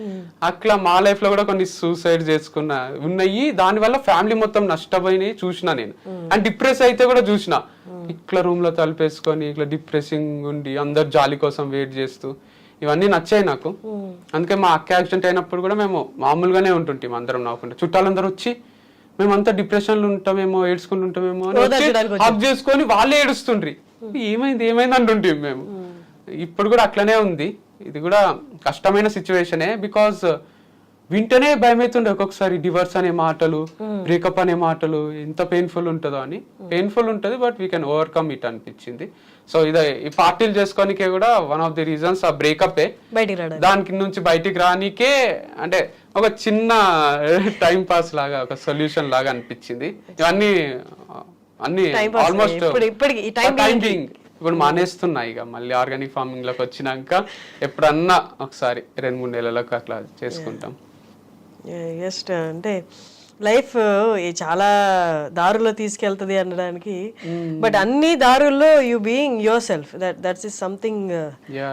అట్లా మా లైఫ్ లో కూడా కొన్ని సూసైడ్ చేసుకున్న ఉన్నాయి, దానివల్ల ఫ్యామిలీ మొత్తం నష్టపోయినాయి చూసిన నేను. అండ్ డిప్రెస్ అయితే కూడా చూసిన, ఇట్లా రూమ్ లో తలుపేసుకొని ఇట్లా డిప్రెసింగ్ ఉండి అందరు జాలి కోసం వెయిట్ చేస్తూ, ఇవన్నీ నచ్చాయి నాకు. అందుకే మా అక్క యాక్సిడెంట్ అయినప్పుడు కూడా మేము మామూలుగానే ఉంటుంటాం, అందరం నవ్వుకుంటాం. చుట్టాలందరూ వచ్చి మేమంతా డిప్రెషన్ లో ఉంటామేమో, ఏడ్చుకుంటూ ఉంటామేమో అని హగ్ చేసుకొని వాళ్ళే ఏడుస్తుండ్రి, ఏమైంది ఏమైంది అంటుంటాం మేము. ఇప్పుడు కూడా అట్లనే ఉంది. ఇది కూడా కష్టమైన సిచ్యువేషనే, బికాస్ వింటనే భయం అవుతుండే ఒక్కొక్కసారి. డివర్స్ అనే మాటలు, బ్రేకప్ అనే మాటలు ఎంత పెయిన్ఫుల్ ఉంటుందో అని. పెయిన్ఫుల్ ఉంటుంది, but we can overcome it అనిపించింది. సో ఇది ఈ పార్టీలు చేసుకోనికే కూడా వన్ ఆఫ్ ది రీజన్స్ ఆ బ్రేకప్. దానికి నుంచి బయటికి రానికే అంటే ఒక చిన్న టైం పాస్ లాగా, ఒక సొల్యూషన్ లాగా అనిపించింది. ఇవన్నీ అన్ని ఆల్మోస్ట్ టైమింగ్ ఇప్పుడు మానేస్తున్నాయి. ఇక మళ్ళీ ఆర్గానిక్ ఫార్మింగ్ లోకి వచ్చినాక ఎప్పుడన్నా ఒకసారి 2-3 నెలలకు అట్లా చేసుకుంటాం. జస్ట్ అంటే లైఫ్ చాలా దారుల్లో తీసుకెళ్తుంది అనడానికి, బట్ అన్ని దారుల్లో you being yourself, that's is something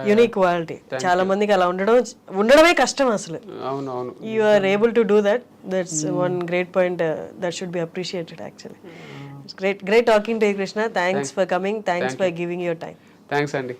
unique quality. చాలా మందికి అలా ఉండడమే కష్టం అసలు. అవునవును, you are able to do that, that's one great point that should be appreciated actually. Great talking to you, Krishna. Thanks for coming. Thanks for giving your time. Thanks, Andy.